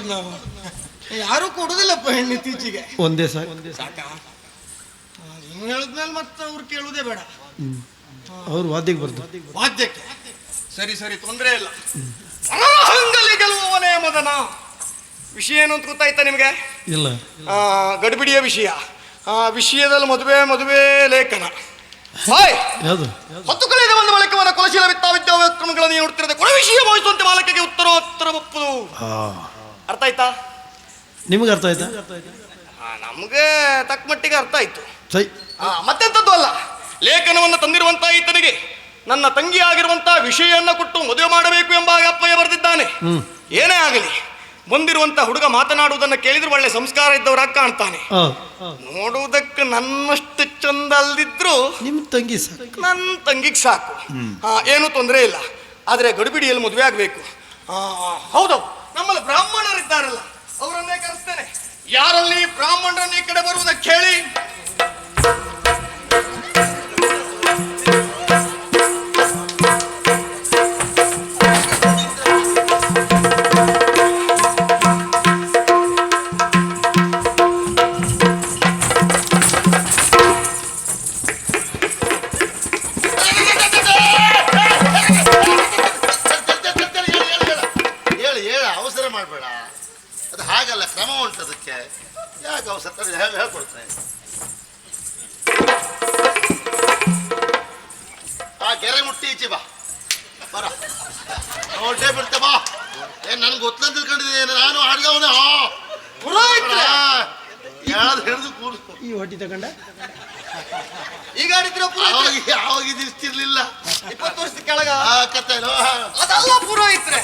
ಮಾಡುದು ನಾವು? ಯಾರು ಕೊಡುದಿಲ್ಲಪ್ಪ ಹೆಣ್ಣು ಇತ್ತೀಚೆಗೆ. ಒಂದೇ ಸಾಕ ನೀವು ಹೇಳಿದ್ಮೇಲೆ ಮತ್ತೆ ಅವ್ರು ಕೇಳುವುದೇ ಬೇಡ. ಅವ್ರು ವಾದ್ಯಕ್ಕೆ ಬರ್ತಾರೆ. ವಾದ್ಯಕ್ಕೆ ಸರಿ ಸರಿ, ತೊಂದರೆ ಇಲ್ಲ. ಹಂಗಲಿ ಗೆಲ್ಲುವವನೇ ಮದನ. ವಿಷಯ ಏನು ಅಂತ ಗೊತ್ತಾಯ್ತಾ ನಿಮ್ಗೆ? ಇಲ್ಲ. ಗಡಿಬಿಡಿಯ ವಿಷಯ. ವಿಷಯದಲ್ಲಿ ಮದುವೆ ಲೇಖನ. ಹಾಯ್, ಹೊತ್ತು ಕಳೆದ ಒಂದು ಬಳಕವನ್ನ ಕುಲಶೀಲ ವಿದ್ಯಾವಿದ್ಯಾಕ್ರಮಗಳನ್ನು ನೋಡ್ತಿರೋದು ಕೊಡ ವಿಷಯ ವಹಿಸುವಂತೆ ಮಾಲಕಿಗೆ ಉತ್ತರ ಒಪ್ಪುದು. ಅರ್ಥ ಆಯ್ತಾ ನಿಮ್ಗೆ? ಅರ್ಥ ಆಯ್ತಾ? ನಮ್ಗೆ ತಕ್ಕ ಮಟ್ಟಿಗೆ ಅರ್ಥ ಆಯ್ತು. ಮತ್ತೆಂತದ್ದು ಅಲ್ಲ, ಲೇಖನವನ್ನು ತಂದಿರುವಂತ ಈತನಿಗೆ ನನ್ನ ತಂಗಿ ಆಗಿರುವಂತ ವಿಷಯವನ್ನ ಕೊಟ್ಟು ಮದುವೆ ಮಾಡಬೇಕು ಎಂಬ ಅಪ್ಪಯ್ಯ ಬರೆದಿದ್ದಾನೆ. ಏನೇ ಆಗಲಿ, ಬಂದಿರುವಂತ ಹುಡುಗ ಮಾತನಾಡುವುದನ್ನು ಕೇಳಿದ್ರೆ ಒಳ್ಳೆ ಸಂಸ್ಕಾರ ಇದ್ದವರಾಗ ಕಾಣ್ತಾನೆ. ನೋಡುವುದಕ್ಕೆ ನನ್ನಷ್ಟು ಚಂದ ಅಲ್ದಿದ್ರು ನಿಮ್ಮ ತಂಗಿ ನನ್ನ ತಂಗಿಗೆ ಸಾಕು. ಏನು ತೊಂದರೆ ಇಲ್ಲ. ಆದ್ರೆ ಗಡಿಬಿಡಿಯಲ್ಲಿ ಮದುವೆ ಆಗ್ಬೇಕು. ಹೌದು, ನಮ್ಮಲ್ಲಿ ಬ್ರಾಹ್ಮಣರಿದ್ದಾರಲ್ಲ, ಅವರನ್ನೇ ಕರೆಸ್ತೇನೆ. ಯಾರಲ್ಲಿ ಬ್ರಾಹ್ಮಣರನ್ನ ಈ ಕಡೆ ಬರುವುದಕ್ಕೆ ಹೇಳಿ. ಮಾಡಬೇಡ, ಅದು ಹಾಗಲ್ಲ, ಕ್ರಮ ಉಂಟು ಅದಕ್ಕೆ. ಯಾಕೆ ಅವಸರ ಹೇಳ್ಕೊಡ್ತೇನೆ. ಆ ಗೆರೆ ಮುಟ್ಟಿ ಈಚೆ ಬಾ, ಬರ ನೋಡೇ ಬಿಡ್ತೆ ಬಾ. ಏನ್ ನನ್ಗೆ ಗೊತ್ತಲ್ಲ ತಿಳ್ಕೊಂಡಿದ್ದೀನಿ ನಾನು ಅಡ್ಗವನ ಹಿಡಿದು ಕೂಡು. ಈ ಹೊಟ್ಟಿ ತಗೊಂಡ ಈಗ ಯಾವಾಗ ಇದಿರ್ತಿರ್ಲಿಲ್ಲ. 20 ವರ್ಷದ ಕೆಳಗ ಕತ್ತೇನೋ ಅದಲ್ಲ ಪುರೋಹಿತ್ರೆ.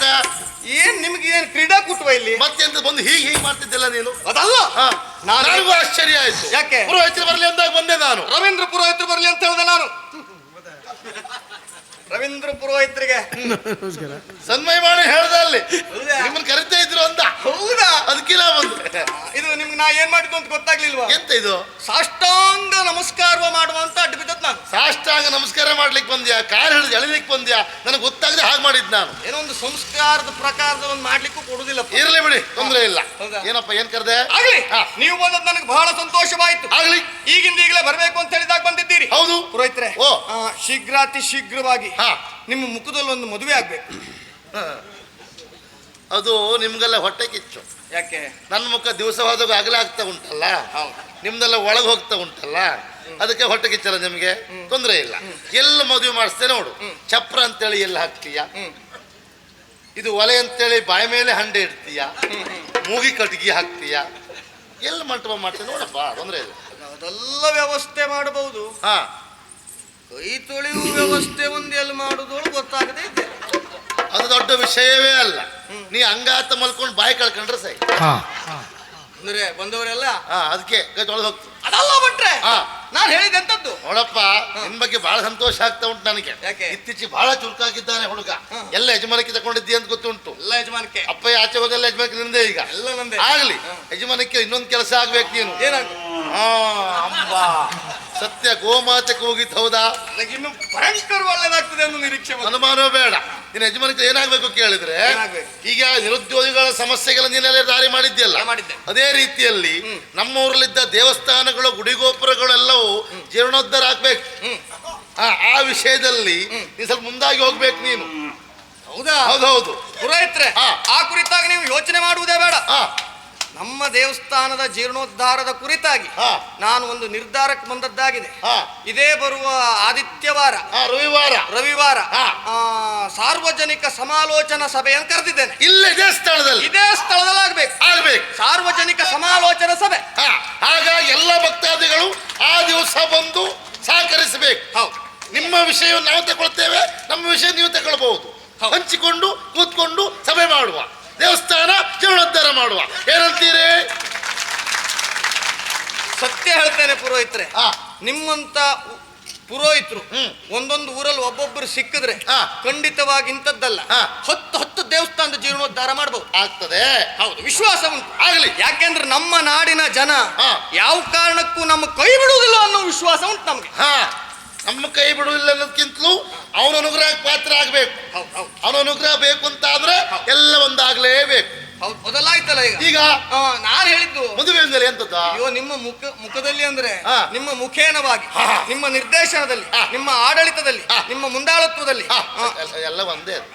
ಏನ್ ನಿಮ್ಗೆ ಏನ್ ಕ್ರೀಡಾಕೂಟವ ಇಲ್ಲಿ? ಮತ್ತೆಂತ ಬಂದು ಹೀಗೆ ಮಾಡ್ತಿದ್ದಿಲ್ಲ ನೀನು? ಅದಲ್ಲ, ನನಗೂ ಆಶ್ಚರ್ಯ ಆಯ್ತು. ಯಾಕೆ? ಪುರೋಹಿತರು ಬರ್ಲಿ ಅಂದಾಗ ಬಂದೆ ನಾನು. ರವೀಂದ್ರ ಪುರೋಹಿತರು ಬರ್ಲಿ ಅಂತ ಹೇಳಿದೆ ನಾನು. ರವೀಂದ್ರ ಪುರೋಹಿತರಿಗೆ ಸನ್ಮಯ ಮಾಡಿ ಹೇಳ್ದ ಅಲ್ಲಿ ನಿಮ್ಮನ್ನ ಕರಿತಾ ಇದ್ರು ಅಂತ. ಹೌದಾ? ಅದಕ್ಕಿಲ್ಲ ಬಂದು. ಇದು ನಿಮ್ಗೆ ನಾ ಏನ್ ಮಾಡಿದ್ದು ಅಂತ ಗೊತ್ತಾಗ್ಲಿಲ್ವಾ? ಎಂತ ಇದು? ಸಾಷ್ಟಾಂಗ ನಮಸ್ಕಾರ ಮಾಡುವಂತ ಅಡ್ಡ ಬಿದ್ದದ್ ನಾನು. ಸಾಷ್ಟಾಂಗ ನಮಸ್ಕಾರ ಮಾಡ್ಲಿಕ್ಕೆ ಬಂದ್ಯಾ? ಕಾರ್ ಹಿಡಿದು ಎಳಿಲಿಕ್ಕೆ ಬಂದ್ಯಾ? ನನಗೆ ಗೊತ್ತಾಗದೆ ಹಾಗೆ ಮಾಡಿದ್ ನಾನು. ಏನೋ ಒಂದು ಸಂಸ್ಕಾರದ ಪ್ರಕಾರದ ಒಂದು ಮಾಡ್ಲಿಕ್ಕೂ ಕೊಡುದಿಲ್ಲ. ಇರ್ಲಿ ಬಿಡಿ, ತೊಂದ್ರೆ ಇಲ್ಲ. ಏನಪ್ಪ ಏನ್ ಕರೆದೆ? ಆಗ್ಲಿ, ನೀವು ಬಂದದ್ದು ನನಗೆ ಬಹಳ ಸಂತೋಷವಾಯ್ತು. ಆಗ್ಲಿ, ಈಗಲೇ ಬರ್ಬೇಕು ಅಂತ ಹೇಳಿದಾಗ ಬಂದಿದ್ದೀರಿ. ಹೌದು ಪುರೋಹಿತ್ರೆ, ಓ ಶೀಘ್ರಾತಿ ಶೀಘ್ರವಾಗಿ ನಿಮ್ಮ ಮುಖದಲ್ಲಿ ಒಂದು ಮದುವೆ ಆಗ್ಬೇಕು. ಅದು ನಿಮ್ಗೆಲ್ಲ ಹೊಟ್ಟೆ ಕಿಚ್ಚು. ಯಾಕೆ? ನನ್ನ ಮುಖ ದಿವಸ ಹೋದಾಗ ಅಗಲ ಆಗ್ತಾ ಉಂಟಲ್ಲ, ನಿಮ್ದೆಲ್ಲ ಒಳಗೆ ಹೋಗ್ತಾ ಉಂಟಲ್ಲ, ಅದಕ್ಕೆ ಹೊಟ್ಟೆ ಕಿಚ್ಚಲ್ಲ ನಿಮ್ಗೆ. ತೊಂದರೆ ಇಲ್ಲ. ಎಲ್ಲ ಮದುವೆ ಮಾಡಿಸ್ತೇನೆ ನೋಡು. ಚಪ್ರ ಅಂತೇಳಿ ಎಲ್ಲ ಹಾಕ್ತೀಯ, ಇದು ಒಲೆ ಅಂತೇಳಿ ಬಾಯಿ ಮೇಲೆ ಹಂಡೆ ಇಡ್ತೀಯ, ಮೂಗಿ ಕಟ್ಗಿ ಹಾಕ್ತೀಯ, ಎಲ್ಲ ಮಂಟಪ ಮಾಡ್ತೇನೆ ನೋಡಪ್ಪ. ತೊಂದರೆ ಇಲ್ಲ, ಅದೆಲ್ಲ ವ್ಯವಸ್ಥೆ ಮಾಡಬಹುದು. ಕೈ ತೊಳೆಯುವ ವ್ಯವಸ್ಥೆ ಒಂದು ಎಲ್ಲಿ ಮಾಡುದೋಳು ಗೊತ್ತಾಗದೆ ಇದೆ. ಅದು ದೊಡ್ಡ ವಿಷಯವೇ ಅಲ್ಲ. ನೀ ಹಂಗಾತ ಮಲ್ಕೊಂಡು ಬಾಯಿ ಕಳ್ಕೊಂಡ್ರೆ ಸೈ. ಅಂದ್ರೆ ಬಂದವರೆಲ್ಲ ಅದಕ್ಕೆ ಕೈ ತೊಳೆದು ಹೋಗ್ತು. ಅದಲ್ಲ ಬಿಟ್ರೆ ನಾನು ಹೇಳಿದೆ ಅಂತದ್ದು. ನೋಡಪ್ಪ, ನಿನ್ ಬಗ್ಗೆ ಬಹಳ ಸಂತೋಷ ಆಗ್ತಾ ಉಂಟು ನನಗೆ. ಯಾಕೆ? ಇತ್ತೀಚೆಗೆ ಬಹಳ ಚುರುಕಾಗಿದ್ದಾನೆ ಹುಡುಗ. ಎಲ್ಲ ಯಜಮಾನಕ್ಕೆ ತಗೊಂಡಿದ್ದಿ ಅಂತ ಗೊತ್ತುಂಟು. ಎಲ್ಲ ಯಜಮಾನಕ್ಕೆ ಅಪ್ಪಯ್ಯ ಆಚೆ ಹೋದೆಲ್ಲ ಯಜಮಾನಕ್ಕೆ ನಿಂದೆ. ಈಗ ಎಲ್ಲ ನಂದೆ. ಆಗ್ಲಿ, ಯಜಮಾನಕ್ಕೆ ಇನ್ನೊಂದು ಕೆಲಸ ಆಗ್ಬೇಕು ನೀನು. ಅಂಬಾ ಸತ್ಯ ಗೋಮಾತೆ ಹೋಗಿತ್ತು. ಹೌದಾ? ನನಗಿನ್ನು ಭಯಂಕರ ಒಳ್ಳೇದಾಗ್ತದೆ ಅನ್ನೋ ನಿರೀಕ್ಷೆ. ಅನುಮಾನ ಬೇಡ. ನಿನ್ನ ಯಜಮಾನಕ್ಕೆ ಏನಾಗ್ಬೇಕು ಕೇಳಿದ್ರೆ, ಈಗ ನಿರುದ್ಯೋಗಿಗಳ ಸಮಸ್ಯೆಗಳ ನೀನೆಲ್ಲ ದಾರಿ ಮಾಡಿದ್ಯಲ್ಲ, ಅದೇ ರೀತಿಯಲ್ಲಿ ನಮ್ಮ ಊರಲ್ಲಿದ್ದ ದೇವಸ್ಥಾನಗಳು ಗುಡಿಗೋಪುರಗಳೆಲ್ಲವೂ ಜೀರ್ಣೋದ್ಧಾರ ಆಗ್ಬೇಕು. ಆ ವಿಷಯದಲ್ಲಿ ನೀನ್ ಸ್ವಲ್ಪ ಮುಂದಾಗಿ ಹೋಗ್ಬೇಕು ನೀನು. ಹೌದಾ? ಹೌದೌದು ಪುರೋಹಿತ್ರೆ, ಆ ಕುರಿತಾಗಿ ನೀವು ಯೋಚನೆ ಮಾಡುವುದೇ ಬೇಡ. ನಮ್ಮ ದೇವಸ್ಥಾನದ ಜೀರ್ಣೋದ್ಧಾರದ ಕುರಿತಾಗಿ ನಾನು ಒಂದು ನಿರ್ಧಾರಕ್ಕೆ ಬಂದದ್ದಾಗಿದೆ. ಇದೇ ಬರುವ ಆದಿತ್ಯವಾರ ರವಿವಾರ ಸಾರ್ವಜನಿಕ ಸಮಾಲೋಚನಾ ಸಭೆಯನ್ನು ಕರೆದಿದ್ದೇನೆ. ಇದೇ ಸ್ಥಳದಲ್ಲಿ ಆಗ್ಬೇಕು ಸಾರ್ವಜನಿಕ ಸಮಾಲೋಚನಾ ಸಭೆ. ಹಾಗಾಗಿ ಎಲ್ಲ ಭಕ್ತಾದಿಗಳು ಆ ದಿವಸ ಬಂದು ಸಹಕರಿಸಬೇಕು. ನಿಮ್ಮ ವಿಷಯವನ್ನು ನಾವು ತಗೊಳ್ತೇವೆ, ನಮ್ಮ ವಿಷಯ ನೀವು ತಗೊಳ್ಬಹುದು. ಹಂಚಿಕೊಂಡು ಕೂತ್ಕೊಂಡು ಸಭೆ ಮಾಡುವ, ದೇವಸ್ಥಾನ ಜೀರ್ಣೋದ್ಧಾರ ಮಾಡುವ. ಏನಂತೀರಿ? ಸತ್ಯ ಹೇಳ್ತೇನೆ ಪುರೋಹಿತ್ರೆ, ನಿಮ್ಮಂತ ಪುರೋಹಿತರು ಒಂದೊಂದು ಊರಲ್ಲಿ ಒಬ್ಬೊಬ್ಬರು ಸಿಕ್ಕಿದ್ರೆ ಖಂಡಿತವಾಗಿ ಇಂಥದ್ದಲ್ಲ 10 ದೇವಸ್ಥಾನದ ಜೀರ್ಣೋದ್ಧಾರ ಮಾಡಬಹುದು. ಆಗ್ತದೆ. ಹೌದು, ವಿಶ್ವಾಸ ಉಂಟು. ಆಗ್ಲಿ. ಯಾಕೆಂದ್ರೆ ನಮ್ಮ ನಾಡಿನ ಜನ ಯಾವ ಕಾರಣಕ್ಕೂ ನಮ್ಮ ಕೈ ಬಿಡುವುದಿಲ್ಲ ಅನ್ನೋ ವಿಶ್ವಾಸ ಉಂಟು ನಮ್ಗೆ. ನಮ್ಮ ಕೈ ಬಿಡುವುದಿಲ್ಲ ಅನ್ನೋದಕ್ಕಿಂತಲೂ ಅವನ ಅನುಗ್ರಹಕ್ಕೆ ಪಾತ್ರ ಆಗ್ಬೇಕು. ಅವನ ಅನುಗ್ರಹ ಬೇಕು ಅಂತ ಆದ್ರೆ ಎಲ್ಲ ಒಂದಾಗ್ಲೇಬೇಕು. ಹೌದು ಮೊದಲಾಯ್ತಲ್ಲ ಈಗ ಈಗ ನಾನು ಹೇಳಿದ್ದು ಮದುವೆ ಅಂದರೆ ಎಂತದ್ದ? ಅಯ್ಯೋ ನಿಮ್ಮ ಮುಖದಲ್ಲಿ ಅಂದ್ರೆ ಹಾ. ನಿಮ್ಮ ಮುಖೇನವಾಗಿ ಹಾ. ನಿಮ್ಮ ನಿರ್ದೇಶನದಲ್ಲಿ ಹಾ. ನಿಮ್ಮ ಆಡಳಿತದಲ್ಲಿ ಹಾ. ನಿಮ್ಮ ಮುಂದಾಳತ್ವದಲ್ಲಿ ಎಲ್ಲ ಒಂದೇ ಅದು.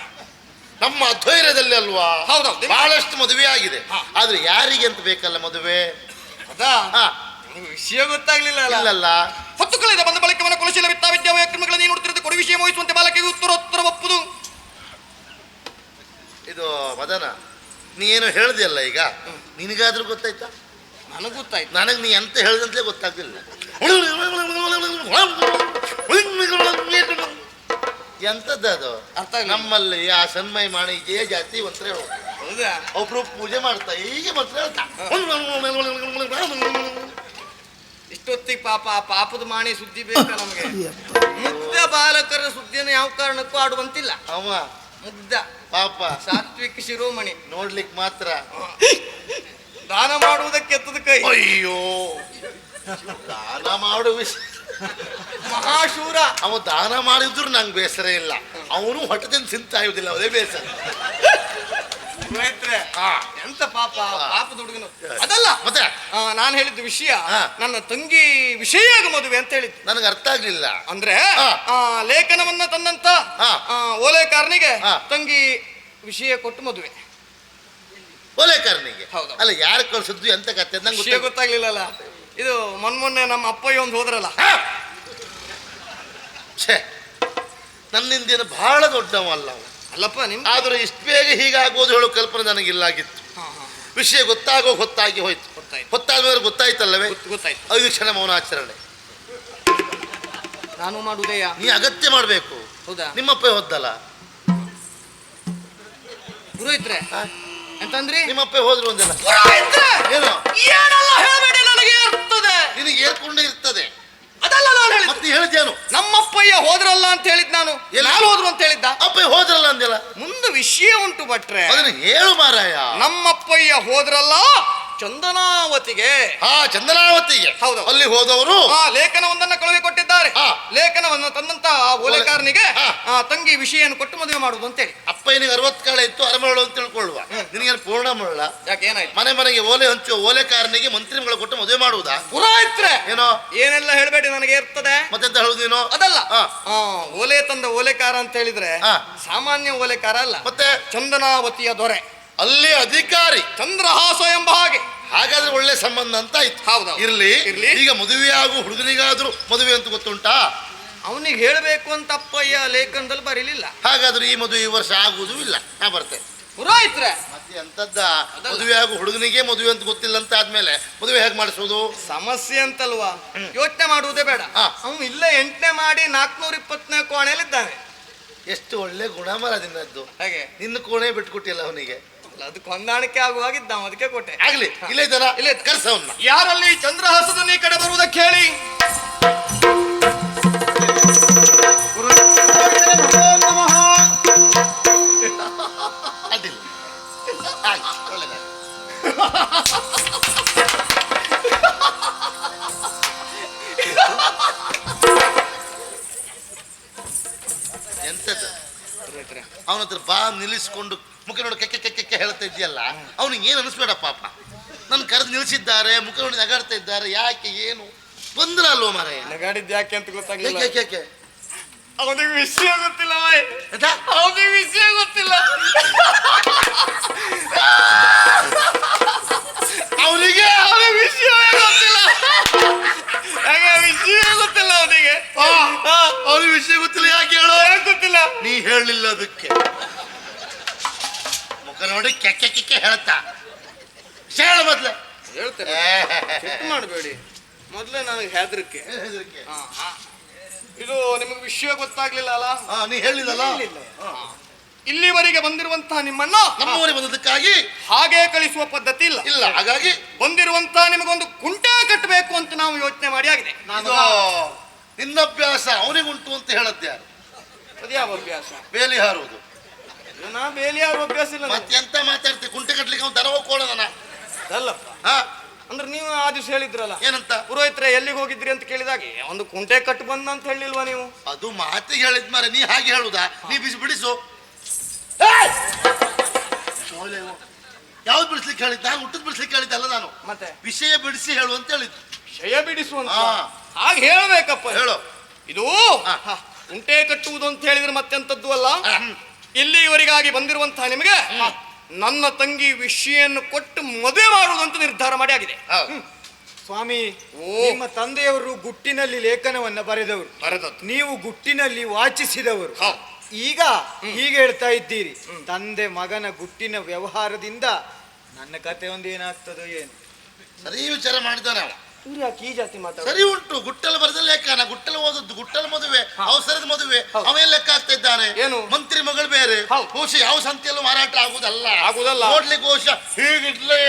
ನಮ್ಮ ಅಧ್ವೈರ್ಯದಲ್ಲಿ ಅಲ್ವಾ ಹೌದೌದು. ಬಹಳಷ್ಟು ಮದುವೆ ಆಗಿದೆ. ಹಾ. ಆದ್ರೆ ಯಾರಿಗೆ ಅಂತ ಬೇಕಲ್ಲ ಮದುವೆ? ಅದಾ ಹಾ, ನಿಮ್ಗೆ ವಿಷಯ ಗೊತ್ತಾಗ್ಲಿಲ್ಲ ಅಲ್ಲ ಇಲ್ಲಲ್ಲ. ಹೊತ್ತು ಕಳೆದ ಬಂದ ಬಳಿಕವನ ಕುಲಶೀಲ ವಿದ್ಯಾ ಕ್ರಮಗಳನ್ನು ನೀನು ನೋಡುತ್ತಿರುವುದು ಕೊಡು ವಿಷಯ ವಹಿಸುವಂತೆ ಬಾಲಕಿಗೆ ಉತ್ತರ ಒಪ್ಪುದು. ಇದು ಮದನ, ನೀನು ಹೇಳ್ದಲ್ಲ ಈಗ, ನಿನಗಾದ್ರೂ ಗೊತ್ತಾಯ್ತಾ? ನನಗೆ ಗೊತ್ತಾಯ್ತು. ನನಗೆ ನೀ ಎಂತ ಹೇಳ್ದಂತಲೇ ಗೊತ್ತಾಗ್ಲಿಲ್ಲ. ಎಂತದ್ದು ಅದು? ಅರ್ಥ ಆಗ್ಲಿಲ್ಲ. ನಮ್ಮಲ್ಲಿ ಆ ಸನ್ಮಯ ಮಾಡಿ ಇದೇ ಜಾತಿ ಮಂತ್ರ ಹೇಳು. ಹೌದಾ ಒಬ್ರು ಪೂಜೆ ಮಾಡ್ತಾ ಹೀಗೆ ಮಂತ್ರ ಹೇಳ್ತಾ. ಇಷ್ಟೊತ್ತಿಗೆ ಪಾಪ ಆ ಪಾಪದ ಮಾಣಿ ಸುದ್ದಿ ಬೇಕಾ ನಮಗೆ? ಮುಗ್ಧ ಬಾಲಕರ ಸುದ್ದಿಯನ್ನು ಯಾವ ಕಾರಣಕ್ಕೂ ಆಡುವಂತಿಲ್ಲ. ಅವ ಮುಗ್ಧ ಪಾಪ ಸಾತ್ವಿಕ ಶಿರೋಮಣಿ ನೋಡ್ಲಿಕ್ಕೆ ಮಾತ್ರ. ದಾನ ಮಾಡುವುದಕ್ಕೆ ಎತ್ತದ ಕೈ. ಅಯ್ಯೋ, ದಾನ ಮಾಡೋ ವಿಷಯ. ಮಹಾಶೂರ. ಅವ ದಾನ ಮಾಡಿದ್ರು ನಂಗೆ ಬೇಸರ ಇಲ್ಲ, ಅವನು ಹೊಟ್ಟದಿಂದ ತಿಂತಾ ಇರುವುದಿಲ್ಲ, ಅದೇ ಬೇಸರ. ಪುರೋಹಿತ್ರೆ, ಹಾ. ಎಂತ ಪಾಪ ಪಾಪದ ಹುಡುಗನು. ಅದಲ್ಲ ಮತ್ತೆ ನಾನು ಹೇಳಿದ ವಿಷಯ ಹಾ. ನನ್ನ ತಂಗಿ ವಿಷಯ ಮದುವೆ ಅಂತ ಹೇಳಿದ್ದು. ನನಗೆ ಅರ್ಥ ಆಗ್ಲಿಲ್ಲ. ಅಂದ್ರೆ ಹಾ. ಲೇಖನವನ್ನ ತಂದಂತ ಹಾ. ಓಲೆಕಾರನಿಗೆ ಹಾ. ತಂಗಿ ವಿಷಯ ಕೊಟ್ಟು ಮದುವೆ. ಓಲೆಕಾರನಿಗೆ? ಹೌದು. ಅಲ್ಲ, ಯಾರು ಕಳ್ಸಿದ್ದು ಎಂತ ಕತೆ ನಂಗೆ ವಿಷಯ ಗೊತ್ತಾಗ್ಲಿಲ್ಲಲ್ಲ. ಇದು ಮೊನ್ನೆ ನಮ್ಮ ಅಪ್ಪಯ್ಯ ಒಂದು ಹೋದ್ರಲ್ಲ. ಛೇ, ನನ್ನಿಂದೇನು ಬಹಳ ದೊಡ್ಡವಲ್ಲ ಅವ. ಅಲ್ಲಪ್ಪ ನಿಮ್ ಆದ್ರೆ ಇಷ್ಟು ಬೇಗ ಹೀಗಾಗೋದು ಹೇಳೋ ಕಲ್ಪನೆ ನನಗಿಲ್ಲಾಗಿತ್ತು. ವಿಷಯ ಗೊತ್ತಾಗೋ ಹೊತ್ತಾಗಿ ಹೋಯ್ತು. ಹೊತ್ತಾದ್ಮೇಲೆ ಗೊತ್ತಾಯ್ತಲ್ಲವೇ? ಗೊತ್ತಾಯ್ತು. 5 ಕ್ಷಣ ಮೌನಾಚರಣೆ ನಾನು ಮಾಡುವುದೇಯಾ? ನೀ ಅಗತ್ಯ ಮಾಡ್ಬೇಕು. ಹೌದಾ? ನಿಮ್ಮಪ್ಪ ಹೋದ್ದಲ್ಲ. ಪುರೋಹಿತ್ರೆ ಎಂತಂದ್ರಿ? ನಿಮ್ಮಪ್ಪ ಹೋದ್ರು ಒಂದೆಲ್ಲ. ಪುರೋಹಿತ್ರೆ ಏನು? ಏನೆಲ್ಲ ಹೇಳಬೇಡಿ, ನನಗೆ ಇರ್ತದೆ. ನಿನಗೆ ಏರ್ಕೊಂಡೇ ಇರ್ತದೆ. ಅದಲ್ಲ ನಾನು ಹೇಳಿದ್ದು. ಮತ್ತೆ ಹೇಳಿದ್ಯಾನು? ನಮ್ಮಪ್ಪಯ್ಯ ಹೋದ್ರಲ್ಲ ಅಂತ ಹೇಳಿದ್ ನಾನು. ಎಲ್ಲಿ? ನಾನು ಹೋದ್ರು ಅಂತ ಹೇಳಿದ್ದ. ಅಪ್ಪ ಹೋದ್ರಲ್ಲ ಅಂದೆಲ್ಲ. ಮುಂದೆ ವಿಷಯ ಉಂಟು ಭಟ್ರೆ. ಅದನ್ನ ಹೇಳು ಮಾರಾಯ. ನಮ್ಮಪ್ಪಯ್ಯ ಹೋದ್ರಲ್ಲ ಚಂದನಾವತಿಗೆ. ಹಾ, ಚಂದನಾವತಿಗೆ. ಹೌದು. ಅಲ್ಲಿ ಹೋದವರು ಲೇಖನವೊಂದನ್ನ ಕಳುಹಿ ಕೊಟ್ಟಿದ್ದಾರೆ. ಹಾ. ಲೇಖನವನ್ನು ತಂದಂತ ಓಲೆಕಾರನಿಗೆ ಹಾ. ತಂಗಿ ವಿಷಯನ್ನು ಕೊಟ್ಟು ಮದುವೆ ಮಾಡುವುದು ಅಂತೇಳಿ. ಅಪ್ಪನಿಗೆ 60 ಕಾಲ ಇತ್ತು, ಅರಮರಳು ಅಂತ ತಿಳ್ಕೊಳ್ಳುವ. ನಿನಗೇನು ಪೂರ್ಣ ಮರಳ? ಯಾಕೆ ಏನಾಯ್ತು? ಮನೆ ಮನೆಗೆ ಓಲೆ ಹಂಚುವ ಓಲೆಕಾರನಿಗೆ ಮಂತ್ರಿಗಳು ಕೊಟ್ಟು ಮದುವೆ ಮಾಡುವುದಾ? ಪುರೋಹಿತ್ರೆ ಏನೋ ಏನೆಲ್ಲ ಹೇಳಬೇಡಿ, ನನಗೆ ಇರ್ತದೆ. ಮತ್ತೆಂತ ಹೇಳುದು ನೀನು? ಅದಲ್ಲ ಹಾ. ಓಲೆ ತಂದ ಓಲೆಕಾರ ಅಂತ ಹೇಳಿದ್ರೆ ಹಾ. ಸಾಮಾನ್ಯ ಓಲೆಕಾರ ಅಲ್ಲ. ಮತ್ತೆ ಚಂದನಾವತಿಯ ದೊರೆ, ಅಲ್ಲಿ ಅಧಿಕಾರಿ, ಚಂದ್ರಹಾಸ ಎಂಬ ಹಾಗೆ. ಹಾಗಾದ್ರೆ ಒಳ್ಳೆ ಸಂಬಂಧ ಅಂತ ಆಯ್ತು. ಹೌದೌದು. ಇರ್ಲಿ. ಇರ್ಲಿ. ಈಗ ಮದುವೆ ಆಗು ಹುಡುಗನಿಗಾದ್ರೂ ಮದುವೆ ಅಂತ ಗೊತ್ತುಂಟಾ? ಅವನಿಗೆ ಹೇಳಬೇಕು ಅಂತ ಅಪ್ಪಯ್ಯ ಲೇಖನದಲ್ಲಿ ಬರೀಲಿಲ್ಲ. ಹಾಗಾದ್ರೆ ಈ ಮದುವೆ ಈ ವರ್ಷ ಆಗುವುದೂ ಇಲ್ಲ. ನಾ ಬರ್ತೇನೆ. ಪುರೋಹಿತ್ರೆ ಮತ್ತೆ ಎಂತದ್ದ ಮದುವೆ ಆಗು ಹುಡುಗನಿಗೆ ಮದುವೆ ಅಂತ ಗೊತ್ತಿಲ್ಲ ಅಂತ ಆದ್ಮೇಲೆ ಮದುವೆ ಹೇಗೆ ಮಾಡಿಸೋದು? ಸಮಸ್ಯೆ ಅಂತಲ್ವಾ, ಯೋಚನೆ ಮಾಡುವುದೇ ಬೇಡ. ಹಾ. ಅವನು ಇಲ್ಲ 8ನೇ ಮಾಡಿ 424 ಕೋಣೆಯಲ್ಲಿದ್ದಾನೆ. ಎಷ್ಟು ಒಳ್ಳೆ ಗುಣ ಮರ ನಿನ್ನದ್ದು. ಹಾಗೆ ನಿನ್ನ ಕೋಣೆ ಬಿಟ್ಕೊಟ್ಟಿಲ್ಲ ಅವನಿಗೆ. ಅದಕ್ಕೆ ಹೊಂದಾಣಿಕೆ ಆಗುವಾಗಿದ್ದ, ಅದಕ್ಕೆ ಕೊಟ್ಟೆ. ಆಗ್ಲಿ, ಇಲ್ಲೇ ಇದ್ದಾರ? ಇಲ್ಲೇ ಕರ್ಸವನ್ನ. ಯಾರಲ್ಲಿ ಚಂದ್ರಹಾಸದ ಈ ಕಡೆ ಬರುವುದಕ್ಕೆ ಹೇಳಿ. ಅಡ್ಡಿಲ್ಲ. ಆಗ್ಲಿ, ಒಳ್ಳೆದಾಗ್ಲಿ. ಎಂತದ್ದು? ಅವನ ಹತ್ರ ಬಾ ನಿಲ್ಲಿಸ್ಕೊಂಡು ಮುಖ ನೋಡಿ ಕೆಕ್ಕೆ ಕೆಕ್ಕೆ ಹೇಳ್ತಾ ಇದ್ದೀಯಲ್ಲ, ಅವನಿಗೆ ಏನು ಅನಿಸ್ಬೇಡ ಪಾಪ. ನನ್ನ ಕರೆದು ನಿಲ್ಲಿಸಿದ್ದಾರೆ, ಮುಖ ನೋಡಿ ನಗಾಡ್ತಾ ಇದ್ದಾರೆ. ಯಾಕೆ, ಏನು ತೊಂದ್ರೆ ಅಲ್ವೋ ಮಾರಾಯ? ನಗಾಡಿದ್ ಯಾಕೆ ಅಂತ ಗೊತ್ತಾಗ್ಲಿಲ್ಲ. ಯಾಕೆ ಅವನಿಗೆ ವಿಷಯ ಗೊತ್ತಿಲ್ಲ. ಅವನಿಗೆ ವಿಷಯ ಗೊತ್ತಿಲ್ಲ. ಅವನಿಗೆ ವಿಷಯವೇ ಗೊತ್ತಿಲ್ಲ. ಹಾಗೆ ವಿಷಯ ಗೊತ್ತಿಲ್ಲ ಅವನಿಗೆ. ಅವನಿಗೆ ವಿಷಯ ಗೊತ್ತಿಲ್ಲ. ಯಾಕೆ ಹೇಳೋ? ಗೊತ್ತಿಲ್ಲ. ನೀ ಹೇಳಲಿಲ್ಲ ಅದಕ್ಕೆ. ಮುಖ ನೋಡಿ ಕೆಕ್ಕೆ ಕೆಕ್ಕೆ ಹೇಳ್ತಾ ಹೇಳ ಮೊದ್ಲೆ. ಹೇಳ್ತೇನೆ, ಮಾಡಬೇಡಿ. ಮೊದ್ಲೇ ನನಗೆ ಹೆದರಿಕೆ. ಇದು ನಿಮಗೆ ವಿಷಯ ಗೊತ್ತಾಗ್ಲಿಲ್ಲ ಅಲ್ಲ? ನೀ ಹೇಳಿದಲ್ಲ. ಇಲ್ಲಿವರೆಗೆ ಬಂದಿರುವಂತಹ ನಿಮ್ಮನ್ನ ನಮ್ಮವರಿಗೆ ಬಂದದಕ್ಕಾಗಿ ಹಾಗೆ ಕಳಿಸುವ ಪದ್ಧತಿ ಇಲ್ಲ. ಇಲ್ಲ. ಹಾಗಾಗಿ ಬಂದಿರುವಂತಹ ನಿಮಗೊಂದು ಕುಂಟೆ ಕಟ್ಟಬೇಕು ಅಂತ ನಾವು ಯೋಚನೆ ಮಾಡಿ ಆಗಿದೆ. ನಿನ್ನ ಅಭ್ಯಾಸ ಅವನಿಗುಂಟು ಅಂತ ಹೇಳದ್ದೆ ಯಾರು? ಅದ್ಯಾವ ಅಭ್ಯಾಸ? ಬೇಲಿ ಹಾರುವುದು. ನಾ ಬೇಲಿ ಯಾರು ಅಭ್ಯಾಸ ಇಲ್ಲ. ಮತ್ತೆ ಎಂತ ಮಾತಾಡ್ತಿ? ಕುಂಟೆ ಕಟ್ಲಿಕ್ಕೆ ಅವ್ನು ದರವ ಕೋಣದನ. ಅಲ್ಲಪ್ಪ, ಅಂದ್ರೆ ನೀವು ಆ ದಿವಸ ಹೇಳಿದ್ರಲ್ಲ, ಏನಂತ? ಪುರೋಹಿತ್ರೆ ಎಲ್ಲಿಗೆ ಹೋಗಿದ್ರಿ ಅಂತ ಕೇಳಿದಾಗೆ ಒಂದು ಕುಂಟೆ ಕಟ್ಟು ಬಂದ ಅಂತ ಹೇಳಿಲ್ವಾ ನೀವು? ಅದು ಮಾತಿಗೆ ಹೇಳಿದ್ ಮಾರೆ. ನೀ ಹಾಗೆ ಹೇಳುದಾ? ನೀ ಬಿಡಿಸು. ಯಾವ್ದು ಬಿಡಿಸ್ಲಿಕ್ಕೆ ಹೇಳಿದ್ದ? ನಾನು ಹುಟ್ಟದ್ ಬಿಡಿಸ್ಲಿಕ್ಕೆ ಹೇಳಿದ್ದಲ್ಲ, ನಾನು ಮತ್ತೆ ವಿಷಯ ಬಿಡಿಸಿ ಹೇಳು ಅಂತ ಹೇಳಿದ್ದು. ವಿಷಯ ಬಿಡಿಸುವಂತ ಹಾ. ಹಾಗೆ ಹೇಳ್ಬೇಕಪ್ಪ. ಹೇಳು. ಇದು ಹಾ. ಉಂಟೆ ಕಟ್ಟುವುದು ಅಂತ ಹೇಳಿದ್ರೆ ಮತ್ತೆಂತದ್ದು ಅಲ್ಲ. ಹ್ಮ್. ಇಲ್ಲಿಯವರೆಗಾಗಿ ಬಂದಿರುವಂತಹ ನಿಮಗೆ ನನ್ನ ತಂಗಿ ವಿಷಯನ್ನು ಕೊಟ್ಟು ಮದುವೆ ಮಾಡುವುದು ಅಂತ ನಿರ್ಧಾರ ಮಾಡಿ ಆಗಿದೆ. ಹೌದು. ಸ್ವಾಮಿ, ನಿಮ್ಮ ತಂದೆಯವರು ಗುಟ್ಟಿನಲ್ಲಿ ಲೇಖನವನ್ನ ಬರೆದವರು, ನೀವು ಗುಟ್ಟಿನಲ್ಲಿ ವಾಚಿಸಿದವರು. ಈಗ ಹೀಗೆ ಹೇಳ್ತಾ ಇದ್ದೀರಿ, ತಂದೆ ಮಗನ ಗುಟ್ಟಿನ ವ್ಯವಹಾರದಿಂದ ನನ್ನ ಕತೆ ಒಂದು ಏನಾಗ್ತದೋ ಏನು. ಸರಿ ವಿಚಾರ ಮಾಡಿದ್ದಾನೆ ಅವ. ಇವ್ರು ಯಾಕೆ ಈ ಜಾತಿ ಮಾತಾಡ? ಸರಿ ಉಂಟು, ಗುಟ್ಟಲು ಬರೆದ ಲೇಖನ, ಗುಟ್ಟಲು ಓದದ್ದು, ಗುಟ್ಟಲು ಮದುವೆ, ಅವಸರದ ಮದುವೆ, ಅವೇನ್ ಲೆಕ್ಕ ಆಗ್ತಾ ಇದ್ದಾನೆ. ಏನು? ಮಂತ್ರಿ ಮಗಳು ಬೇರೆ, ಹೌದು. ಬಹುಶಃ ಯಾವ ಸಂತೆಯಲ್ಲೂ ಮಾರಾಟ ಆಗುದಲ್ಲ. ಆಗುದಲ್ಲ. ನೋಡ್ಲಿಕ್ಕೆ ಬಹುಶಃ ಹೀಗಿಡ್ಲೇ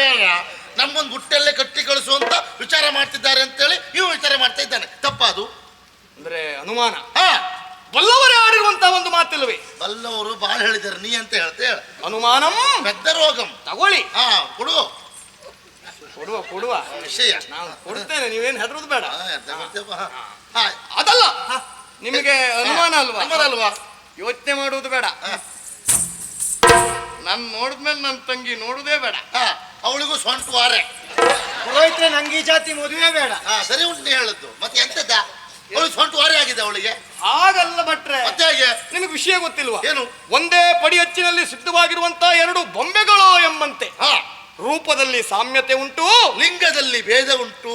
ನಮ್ಗೊಂದು ಗುಟ್ಟಲ್ಲೇ ಕಟ್ಟಿ ಕಳಿಸುವಂತ ವಿಚಾರ ಮಾಡ್ತಿದ್ದಾರೆ ಅಂತೇಳಿ ಇವು ವಿಚಾರ ಮಾಡ್ತಾ ಇದ್ದಾನೆ. ತಪ್ಪದು ಅಂದ್ರೆ ಅನುಮಾನ. ಹಾ, ಬಲ್ಲವರೇ ಆಡಿರುವಂತಹ ಒಂದು ಮಾತಿಲ್ವೇ? ಬಲ್ಲವರು ಬಾಳ್ ಹೇಳಿದ್ದಾರೆ, ನೀ ಅಂತ ಹೇಳ್ತಾ ಹೇಳ. ಅನುಮಾನಂ ಪೆದ್ದ ರೋಗಂ. ತಗೊಳ್ಳಿ. ಹಾ, ಕೊಡು ಕೊಡುವ ವಿಷಯ. ನಾನು ಕೊಡ್ತೇನೆ, ನೀವೇನು ಹೆದರುದು ಬೇಡ. ಹಾ, ಎಂತ ಮಾಡ್ತೀಯಪ್ಪ? ಹಾ, ಅದಲ್ಲ, ನಿಮಗೆ ಅನುಮಾನ ಅಲ್ವಾ? ಅನುಮಾನ ಅಲ್ವಾ? ಯೋಚನೆ ಮಾಡುವುದು ಬೇಡ. ನಾನು ನೋಡಿದ್ಮೇಲೆ ನನ್ನ ತಂಗಿ ನೋಡುದೇ ಬೇಡ. ಹಾ, ಅವಳಿಗೂ ಸ್ವಂಟ ವಾರೆ. ಪುರೋಹಿತ್ರೆ, ನಂಗೆ ಈ ಜಾತಿ ಮದುವೆ ಬೇಡ. ಹಾ, ಸರಿ ಉಂಟು ನೀ ಹೇಳದ್ದು. ಮತ್ತೆ ಎಂತದ್ದ? ಅವಳು ಸ್ವಂಟ ವಾರೆ ಆಗಿದೆ ಅವಳಿಗೆ. ಹಾಗಲ್ಲ ಭಟ್ರೆ, ಮತ್ತೆ ಹಾಗೆ ನಿಮಗೆ ವಿಷಯ ಗೊತ್ತಿಲ್ವಾ? ಏನು? ಒಂದೇ ಪಡಿಯಚ್ಚಿನಲ್ಲಿ ಸಿದ್ಧವಾಗಿರುವಂತಹ ಎರಡು ಬೊಂಬೆಗಳು ಎಂಬಂತೆ ಹಾ, ರೂಪದಲ್ಲಿ ಸಾಮ್ಯತೆ ಉಂಟು, ಲಿಂಗದಲ್ಲಿ ಭೇದ ಉಂಟು.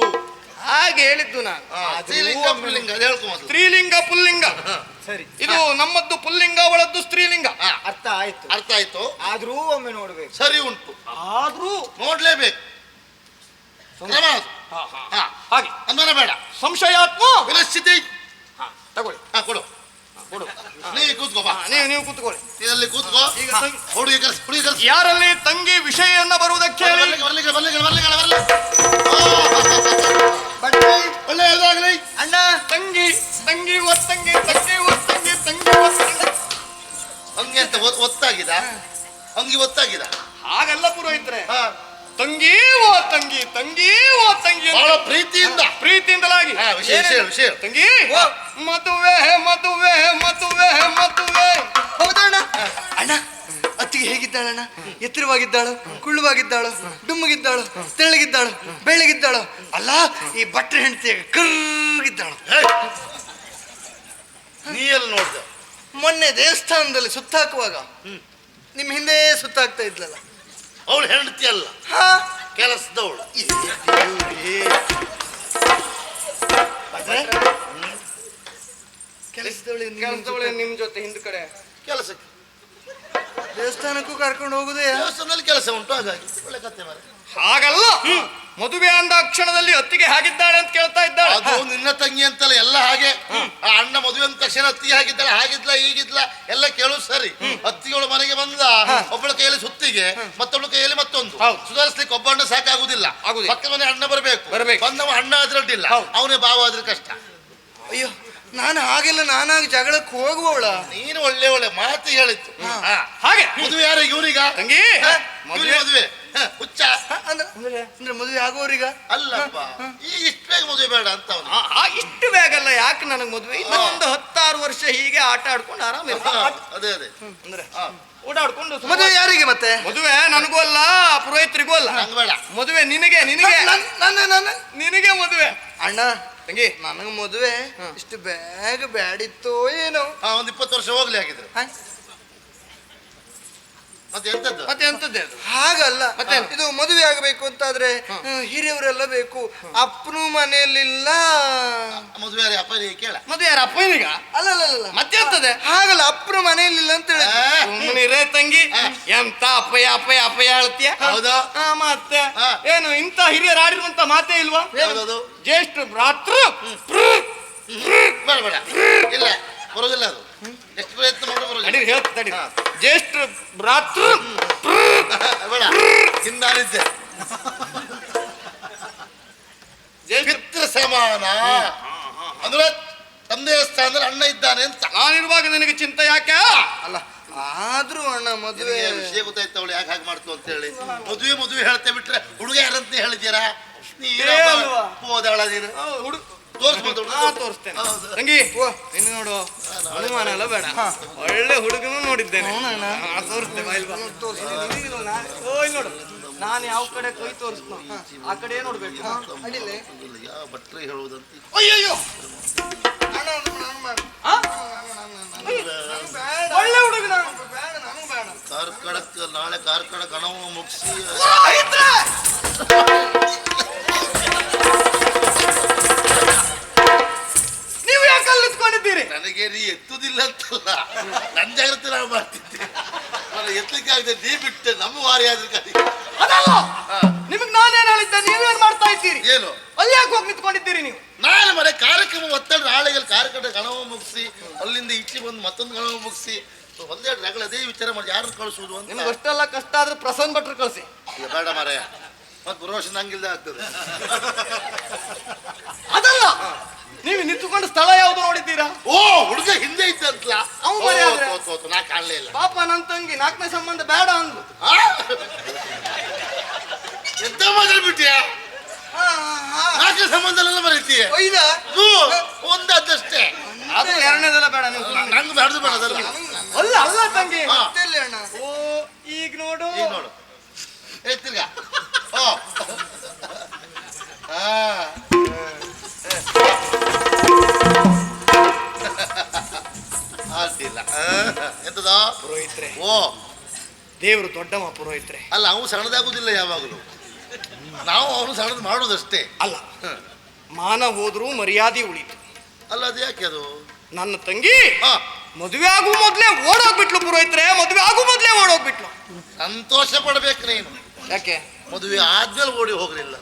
ಹಾಗೆ ಹೇಳಿದ್ದು ನಾನು. ಹಾ, ಸ್ತ್ರೀಲಿಂಗ ಪುಲ್ಲಿಂಗ ಅದು ಹೇಳ್ಕೊ ಮೊದಲು. ಸ್ತ್ರೀಲಿಂಗ ಪುಲ್ಲಿಂಗ. ಸರಿ, ಇದು ನಮ್ಮದ್ದು ಪುಲ್ಲಿಂಗ, ಅವಳದ್ದು ಸ್ತ್ರೀಲಿಂಗ. ಹಾ, ಅರ್ಥ ಆಯ್ತು. ಅರ್ಥ ಆಯ್ತು. ಆದ್ರೂ ಒಮ್ಮೆ ನೋಡ್ಬೇಕು. ಸರಿ ಉಂಟು, ಆದ್ರೂ ನೋಡ್ಲೇಬೇಕು. ಕ್ರಮ ಅದು. ಹಾ, ಹಾಗೆ ಅನುಮಾನ ಬೇಡ. ಸಂಶಯಾತ್ಮ ವಿನಶ್ಚಿತಿ. ತಗೊಳ್ಳಿ. ಹಾ, ಕೊಡು ಕೊಡು. ನೀ ಕೂತ್ಕೋ ಬಾ. ನೀವು ಕೂತ್ಕೊಳ್ಳಿ. ಇದರಲ್ಲಿ ಕೂತ್ಕೋ. ಈಗ ಹುಡುಗಿ ಕರ್ಸಿ, ಹುಡುಗಿ ಕರ್ಸಿ. ಯಾರಲ್ಲಿ ತಂಗಿ ವಿಷಯವನ್ನ ಬರುವುದಕ್ಕೆ ಹೇಳಿ. ಬರ್ಲಿಕ್ಕೆ ಒಳ್ಳೆಯದಾಗಲಿ. ಅಣ್ಣ, ತಂಗಿ ತಂಗಿ ಒತ್ತಂಗಿ ತಂಗಿ ಒತ್ತಂಗಿ ತಂಗಿ ಒತ್ತಂಗಿ. ಹಂಗೆ ಅಂತ ಒತ್ತಾಗಿದ, ಹಂಗಿ ಒತ್ತಾಗಿದ. ಹಾಗಲ್ಲ ಪುರೋಹಿತ್ರೆ, ಹಾ, ತಂಗಿ ಓ ತಂಗಿ ತಂಗಿ ಓ ತಂಗಿ ಅಂತ ಬಹಳ ಪ್ರೀತಿಯಿಂದ ಪ್ರೀತಿಯಿಂದಲಾಗಿ. ಹಾ, ವಿಷಯ ವಿಷಯ ವಿಷಯ. ತಂಗಿ ಮದುವೆ ಮದುವೆ ಮದುವೆ ಮದುವೆ. ಹೌದಣ್ಣ. ಅಣ್ಣ, ಅತ್ತಿಗೆ ಹೇಗಿದ್ದಾಳಣ್ಣ? ಎತ್ತರವಾಗಿದ್ದಾಳು, ಕುಳ್ಳುವಾಗಿದ್ದಾಳು, ಡುಮ್ಮಗಿದ್ದಾಳು, ತೆಳ್ಳಗಿದ್ದಾಳು, ಬೆಳ್ಳಗಿದ್ದಾಳು? ಅಲ್ಲ, ಈ ಭಟ್ರ ಹೆಂಡತಿ ಕರ್ಗಿದ್ದಾಳು. ಹೇ, ನೀ ಎಲ್ಲಿ ನೋಡ್ದೆ? ಮೊನ್ನೆ ದೇವಸ್ಥಾನದಲ್ಲಿ ಸುತ್ತಾಕುವಾಗ ನಿಮ್ಮ ಹಿಂದೆ ಸುತ್ತಾಕ್ತಾ ಇದ್ಲಲ್ಲ, ಅವಳು ಹೆಂಡತಿ ಅಲ್ಲ, ಹಾ, ಕೆಲಸದವಳು. ಕೆಲಸದವಳು ನಿಮ್ ಜೊತೆ ಹಿಂದ್ ಕಡೆ ಕೆಲಸಕ್ಕೆ ದೇವಸ್ಥಾನಕ್ಕೂ ಕರ್ಕೊಂಡು ಹೋಗುದೇ? ದೇವಸ್ಥಾನದಲ್ಲಿ ಕೆಲಸ ಉಂಟು, ಹಾಗಾಗಿ ಒಳ್ಳೆ ಕತೆ ಮಾರೆ. ಹಾಗಲ್ಲ, ಮದುವೆ ಅಂದ ಕ್ಷಣದಲ್ಲಿ ಅತ್ತಿಗೆ ಹಾಗಿದ್ದಾಳೆ ಅಂತ ಕೇಳ್ತಾ ಇದ್ದಾಳೆ. ಅದು ನಿನ್ನ ತಂಗಿ ಅಂತಲ್ಲ, ಎಲ್ಲ ಹಾಗೆ. ಆ ಅಣ್ಣ ಮದುವೆ ಅಂದ ತಕ್ಷಣ ಅತ್ತಿಗೆ ಹಾಗಿದ್ದಾಳೆ, ಹಾಗಿದ್ಲ ಹೀಗಿದ್ಲ ಎಲ್ಲ ಕೇಳೋದು ಸರಿ. ಅತ್ತಿಗೆಗಳು ಮನೆಗೆ ಬಂದ, ಒಬ್ಬಳ ಕೈಯಲ್ಲಿ ಸುತ್ತಿಗೆ, ಮತ್ತೊಬ್ಬಳ ಕೈಯಲ್ಲಿ ಮತ್ತೊಂದು. ಸುಧಾರಿಸ್ಲಿಕ್ಕೆ ಒಬ್ಬ ಅಣ್ಣ ಸಾಕಾಗುದಿಲ್ಲ, ಪಕ್ಕದ ಮನೆ ಅಣ್ಣ ಬರಬೇಕು. ಬಂದವ ಅಣ್ಣ ಆದ್ರೆ ಅಡ್ಡಿಲ್ಲ, ಅವನೇ ಭಾವ ಆದ್ರೆ ಕಷ್ಟ. ಅಯ್ಯೋ, ನಾನು ಹಾಗೆಲ್ಲ ನಾನಾಗಿ ಜಗಳಕ್ಕೆ ಹೋಗುವವಳ? ನೀನು ಒಳ್ಳೆ ಒಳ್ಳೆ ಮಾತು ಹೇಳಿತ್ತು. ಹಾಗೆ ಮದುವೆ ಯಾರು ಇವನಿಗ? ತಂಗಿ ಮದುವೆ ಹುಚ್ಚ ಅಂದ್ರೆ ಮದುವೆ ಆಗೋರಿಗ? ಅಲ್ಲಪ್ಪ, ಈಗ ಇಷ್ಟು ಬೇಗ ಮದುವೆ ಬೇಡ ಅಂತ ಅವನು. ಇಷ್ಟು ಬೇಗಲ್ಲ, ಯಾಕೆ ನನಗೆ ಮದುವೆ? ಇನ್ನೊಂದು 10-6 ವರ್ಷ ಹೀಗೆ ಆಟ ಆಡ್ಕೊಂಡು ಆರಾಮ ಅದೇ ಅದೇ ಅಂದ್ರೆ ಓಡಾಡ್ಕೊಂಡು. ಮದುವೆ ಯಾರಿಗೆ ಮತ್ತೆ? ಮದುವೆ ನನಗೂ ಅಲ್ಲ, ಪುರೋಹಿತರಿಗೂ ಅಲ್ಲ. ಹಂಗ ಬೇಡ. ಮದುವೆ ನಿನಗೆ ನಿನಗೆ ನಿನಗೆ ಮದುವೆ. ಅಣ್ಣ, ತಂಗಿ, ನನಗೆ ಮದುವೆ ಇಷ್ಟು ಬೇಗ ಬ್ಯಾಡಿತ್ತೋ ಏನೋ. ಒಂದು 20 ವರ್ಷ ಹೋಗ್ಲಿ ಆಗಿದ್ರು. ಮತ್ತೆ ಎಂತದ್ದು? ಮತ್ತೆ ಎಂತದ್ದೇ ಅದು? ಹಾಗಲ್ಲ, ಇದು ಮದುವೆ ಆಗಬೇಕು ಅಂತಾದ್ರೆ ಹಿರಿಯವರೆಲ್ಲ ಬೇಕು. ಅಪ್ಪನು ಮನೆಯಲ್ಲಿಲ್ಲ. ಮದುವೆ ಯಾರು ಅಪ್ಪ ಕೇಳ? ಮದುವೆ ಯಾರ ಅಪ್ಪನಿಗ? ಅಲ್ಲ, ಮತ್ತೆ ಎಂತದೆ? ಹಾಗಲ್ಲ, ಅಪ್ಪನ ಮನೆಯಲ್ಲಿಲ್ಲ ಅಂತ ಹೇಳಿ. ಸುಮ್ಮನಿರೇ ತಂಗಿ, ಎಂತ ಅಪ್ಪಯ್ಯ ಅಪ್ಪಯ್ಯ ಅಪ್ಪಯ್ಯ ಹೇಳ್ತೀಯ? ಹೌದಾ? ಮತ್ತೆ ಏನು ಇಂತ ಹಿರಿಯರು ಆಡಿರುವಂತ ಮಾತೇ ಇಲ್ವಾ? ಯಾವ್ದದು? ಜ್ಯೇಷ್ಠ ಭ್ರಾತೃ ಬೇಡ ಬೇಡ, ಇಲ್ಲ ಬರೋದಿಲ್ಲ ಅದು. ಎಷ್ಟು ಪ್ರಯತ್ನ ಮಾಡಿದ್ರು ಬರೋದಿಲ್ಲ. ಹೇಳ್ತಾ ಜ್ಯೇಷ್ಠ ಭ್ರಾತೃ ಬೇಡ, ಹಿಂದಾನಿದ್ದೆ. ಪಿತೃ ಸಮಾನ ಅಂದ್ರೆ ತಂದೆಯ ಸ್ಥಾನದಲ್ಲಿ ಅಣ್ಣ ಇದ್ದಾನೆ ಅಂತ. ನಾನಿರುವಾಗ ನಿನಗೆ ಚಿಂತೆ ಯಾಕೆ? ಅಲ್ಲ, ಆದ್ರೂ ಅಣ್ಣ ಮದುವೆ ವಿಷಯ ಗೊತ್ತಾಯ್ತು ಅವಳು ಯಾಕೆ ಹಾಗೆ ಮಾಡ್ತು ಅಂತ ಹೇಳಿ. ಮದುವೆ ಹೇಳ್ತೇ ಬಿಟ್ರೆ ಹುಡುಗ ಯಾರಂತ ಹೇಳಿದ್ದೀರಾ? ಹೋದಾಳ ನೀನು ತೋರಿಸ್ತೇನೆ ತಂಗಿ. ಇನ್ನು ನೋಡು, ಅನುಮಾನ ಎಲ್ಲ ಬೇಡ, ಒಳ್ಳೆ ಹುಡುಗನು ನೋಡಿದ್ದೇನೆ. ತೋರಿಸ್ತೇವೆ. ನೋಡು ನಾನು ಯಾವ ಕಡೆ ಕೈ ತೋರಿಸ್ನೋ ಆ ಕಡೆ ನೋಡ್ಬೇಕು. ಅಡಿಲೆ ಯಾವ ಭಟ್ರೆ ಹೇಳುವುದಂತ ಅಯ್ಯಯ್ಯೋ ಅಣ್ಣ ನಾನು ಬೇಡ ಆ? ಬೇಡ ಒಳ್ಳೆ ಹುಡುಗನ ಬೇಡ ನನಗೆ ಬೇಡ ಕಾರ್ಕಳಕ್ಕೆ ನಾಳೆ ಕಾರ್ಕಳ ಗಣವ ಮುಗಿಸಿ ಪುರೋಹಿತ್ರೆ! ನೀವು ಯಾಕೆ ಅಲ್ಲಿ ನಿಂತ್ಕೊಂಡಿದ್ದೀರಿ? ನನಗೆ ನೀ ಎತ್ತುದಿಲ್ಲ ಅಂತಲ್ಲ ನನ್ನ ಜಾಗ್ರತೆ ನಾವು ಮಾಡ್ತಿದ್ದೆ ನಾನು ಎತ್ತಲಿಕ್ಕೆ ಆಗದೆ ನೀ ಬಿಟ್ಟೆ ನಮ್ಮ ವಾರಿ ಆದ್ರೆ ಕಲಿ ಅದಲ್ಲ, ನಿಮಗೆ ನಾನೇನ್ ಹೇಳಿದ್ದೆ, ನೀವೇನ್ ಮಾಡ್ತಾ ಇದ್ದೀರಿ? ಏನು ಅಲ್ಲಿ ಯಾಕೆ ಹೋಗಿ ನಿಂತ್ಕೊಂಡಿದ್ದೀರಿ ನೀವು? ನಾನು ಮನೆ ಕಾರ್ಯಕ್ರಮ ಒತ್ತಡ ನಾಳೆಗೆ ಕಾರ್ಕಳ ಗಣವ ಮುಗಿಸಿ ಅಲ್ಲಿಂದ ಇಟ್ಲಿ ಬಂದು ಮತ್ತೊಂದು ಗಣವ ಮುಗಿಸಿ ಒಂದೆರಡು ರಗಳ ಅದೇ ವಿಚಾರ ಮಾಡಿ ಯಾರನ್ನು ಕಳಿಸುವುದು ಅಂತ ನಿಮ್ಗೆ ಅಷ್ಟೆಲ್ಲ ಕಷ್ಟ ಆದ್ರೆ ಪ್ರಸನ್ನ ಭಟ್ರು ಕಳಿಸಿ. ಈಗ ಬೇಡ ಮಾರಾಯ ಮತ್ತೆ ಪುರೋಷನ್ ಹಂಗಿಲ್ದೆ ಆಗ್ತದೆ ಅದಲ್ಲ, ನೀವು ನಿಂತುಕೊಂಡು ಸ್ಥಳ ಯಾವ್ದು ನೋಡಿದ್ದೀರಾ? ಓ ಹುಡುಗ ಹಿಂದೆ ಇದ್ದಂತಲ್ಲ ಅವ್ನು ಬರೀ ಆದ್ರೆ? ನಾ ಕಾಣಲೇ ಇಲ್ಲ ಪಾಪ ನನ್ನ ತಂಗಿ 4ನೇ ಸಂಬಂಧ ಬೇಡ ಅಂದ್ಲು. ಆ? ಎಂತ ಮಾತಾಡ್ಬಿಟ್ಟಿಯಾ ನಾಲ್ಕು ಸಂಬಂಧನೆಲ್ಲ ಬರೀತೀಯ ಒಯ್ದ ಒಂದಷ್ಟೇ ಅದು 2ನೇದೆಲ್ಲ ಬೇಡ ನೀವು ಸುಮ್ನೆ. ನಂಗೆ ಬೇಡದು ಬೇಡದಲ್ಲ ಅಲ್ಲ ಅಲ್ಲ ತಂಗಿ, ಹಾ. ಮತ್ತೆಲ್ಲಿ ಅಣ್ಣ ಓ ಈಗ ನೋಡು. ಈಗ ನೋಡು ತಿರ್ಗಾ ಓ ಹಾ ಅಡ್ಡಿಲ್ಲ ಎಂತದ ಪುರೋಹಿತ್ರೆ, ಓ ದೇವರು ದೊಡ್ಡವ ಪುರೋಹಿತ್ರೆ. ಅಲ್ಲ ಅವನು ಸಣ್ಣದಾಗುದಿಲ್ಲ ಯಾವಾಗಲೂ ನಾವು ಅವನು ಸಣ್ಣದು ಮಾಡುವುದಷ್ಟೇ ಅಲ್ಲ, ಮಾನ ಹೋದ್ರೂ ಮರ್ಯಾದೆ ಉಳಿತು. ಅಲ್ಲ ಅದು ಯಾಕೆ ಅದು ನನ್ನ ತಂಗಿ ಹಾ ಮದುವೆ ಆಗುವ ಮೊದ್ಲೇ ಓಡೋಗ್ಬಿಟ್ಲು ಪುರೋಹಿತ್ರೆ, ಮದುವೆ ಆಗುವ ಮೊದ್ಲೇ ಓಡೋಗ್ಬಿಟ್ಲು. ಸಂತೋಷ ಪಡ್ಬೇಕು ನೀನು ಯಾಕೆ? ಮದುವೆ ಆದ್ಮೇಲೆ ಓಡಿ ಹೋಗ್ಲಿಲ್ಲ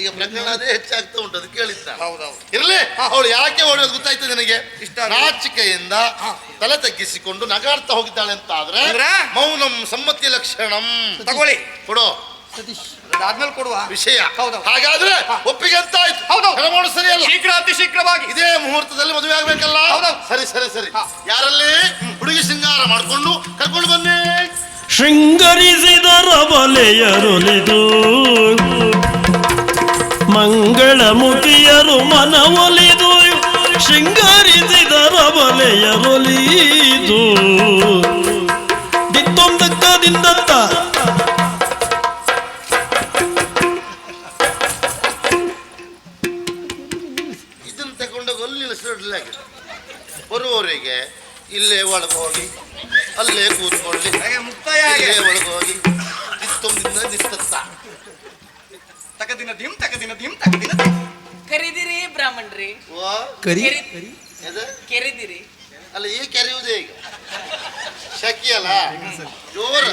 ಈಗ ಪ್ರಕರಣ ಅದೇ ಹೆಚ್ಚಾಗ್ತಾ ಉಂಟು ಅದು ಕೇಳಿದ್ದ ಹೌದೌದು. ಇರ್ಲಿ ಅವಳು ಯಾಕೆ ಓಡೋದು ಗೊತ್ತಾಯ್ತು ನಿನಗೆ ಇಷ್ಟ ನಾಚಿಕೆಯಿಂದ ತಲೆ ತಗ್ಗಿಸಿಕೊಂಡು ನಗಾಡ್ತಾ ಹೋಗಿದ್ದಾಳೆ ಅಂತ ಆದ್ರೆ ಅಂದ್ರೆ? ಮೌನಂ ಸಮ್ಮತಿ ಲಕ್ಷಣಂ ತಗೊಳ್ಳಿ, ಕೊಡೋ ಅದಾದ್ಮೇಲೆ ಕೊಡುವ ವಿಷಯ ಹೌದೌದು. ಹಾಗಾದ್ರೆ ಒಪ್ಪಿಗೆ ಅಂತ ಆಯ್ತು ಹೌದೌದು. ಹೆಣಮಾಡು ಸರಿಯಲ್ಲ ಶೀಘ್ರ ಅತಿ ಶೀಘ್ರವಾಗಿ ಇದೇ ಮುಹೂರ್ತದಲ್ಲಿ ಮದುವೆ ಆಗ್ಬೇಕಲ್ಲ ಹೌದೌದು. ಸರಿ ಸರಿ ಸರಿ ಯಾರಲ್ಲಿ ಹುಡುಗಿ ಶೃಂಗಾರ ಮಾಡ್ಕೊಂಡು ಕರ್ಕೊಂಡು ಬನ್ನಿ ಶೃಂಗರಿಸಿದರ ಬಲೆಯರೊಲಿದು ಮಂಗಳಮುಖಿಯರು ಮನವೊಲಿದು ಶೃಂಗರಿಸಿದರ ಬಲೆಯರೊಲಿದು ದಿತ್ತೊಂದಕ್ಕದಿಂದತ್ತ ಇದನ್ನು ತಗೊಂಡೋಗಿ ಅಲ್ಲಿ ನಿಲ್ಲಿಸಿಡ್ಲಾಗ ಬರುವವರಿಗೆ ಇಲ್ಲೇ ಒಳಗೆ ಹೋಗಿ ಅಲ್ಲೇ ಕೂತ್ಕೊಳ್ಳಿ ಹಾಗೆ ಮುಕ್ತಾಯ ಹಾಗೆ. ಇಲ್ಲೇ ಒಳಗೆ ಹೋಗಿ ನಿತ್ತೊಂದಿಂದ ನಿತ್ತತ್ತ ತಕದಿನ ದಿಮ್ ತಕದಿನ ದಿಮ್ ತಕದಿನ ದಿಮ್. ಕರೀದಿರಿ ಬ್ರಾಹ್ಮಣ್ರಿ, ಓ ಕರಿ ಎದು? ಕೆರೆದಿರಿ. ಅಲ್ಲ ಈ ಕೆರೆಯುವುದೇ ಈಗ ಶಕಿ ಅಲ್ಲ ಜೋರು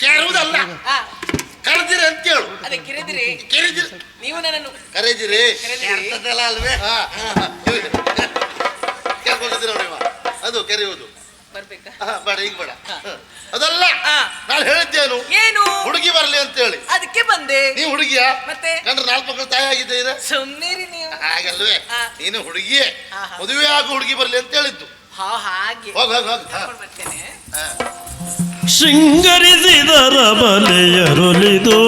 ಕೆರೆಯುವುದಲ್ಲ ಆ, ಕರೆದಿರಿ ಅಂತ ಹೇಳು ಅದೇ ಕೆರೆದಿರಿ. ಕೆರೆದಿರಿ ನೀವು ನನ್ನನ್ನು ಕರೆದಿರಿ ಕೆರೆದಿರಿ. ಅಲ್ವೇ ಕೇಳ್ಕೊಂಡಿದ್ದೀರ ನೋಡಿ ಅದು ಕೆರೆಯುವುದು ಬರ್ಬೇಕಾ? ಬೇಡ ಈಗ ಬೇಡ ಅದಲ್ಲ ಆ. ನಾನು ಹೇಳಿದ್ದೇನು ಏನು? ಹುಡುಗಿ ಬರ್ಲಿ ಅಂತ ಹೇಳಿ ಅದಕ್ಕೆ ಬಂದೆ. ನೀವು ಹುಡುಗಿಯ ಮತ್ತೆ ಕಂಡ್ರೆ 4 ಮಕ್ಕಳು ತಾಯಿ ಆಗಿದ್ದೀರ ಸುಮ್ಮನಿರಿ ನೀವು. ಹಾಗಲ್ವೇ ಆ. ನೀನು ಹುಡುಗಿಯೇ ಆಹಾ. ಮದುವೆ ಆಗು ಹುಡುಗಿ ಬರ್ಲಿ ಅಂತ ಹೇಳಿದ್ದು ಹಾಗೆ ಹೋಗ್ ಹೋಗ್ ಹೋಗ್ ಕರ್ಕೊಂಡು ಬರ್ತೇನೆ. ಶೃಂಗರಿಸಿದರ ಬಲೆಯರೊಲಿದು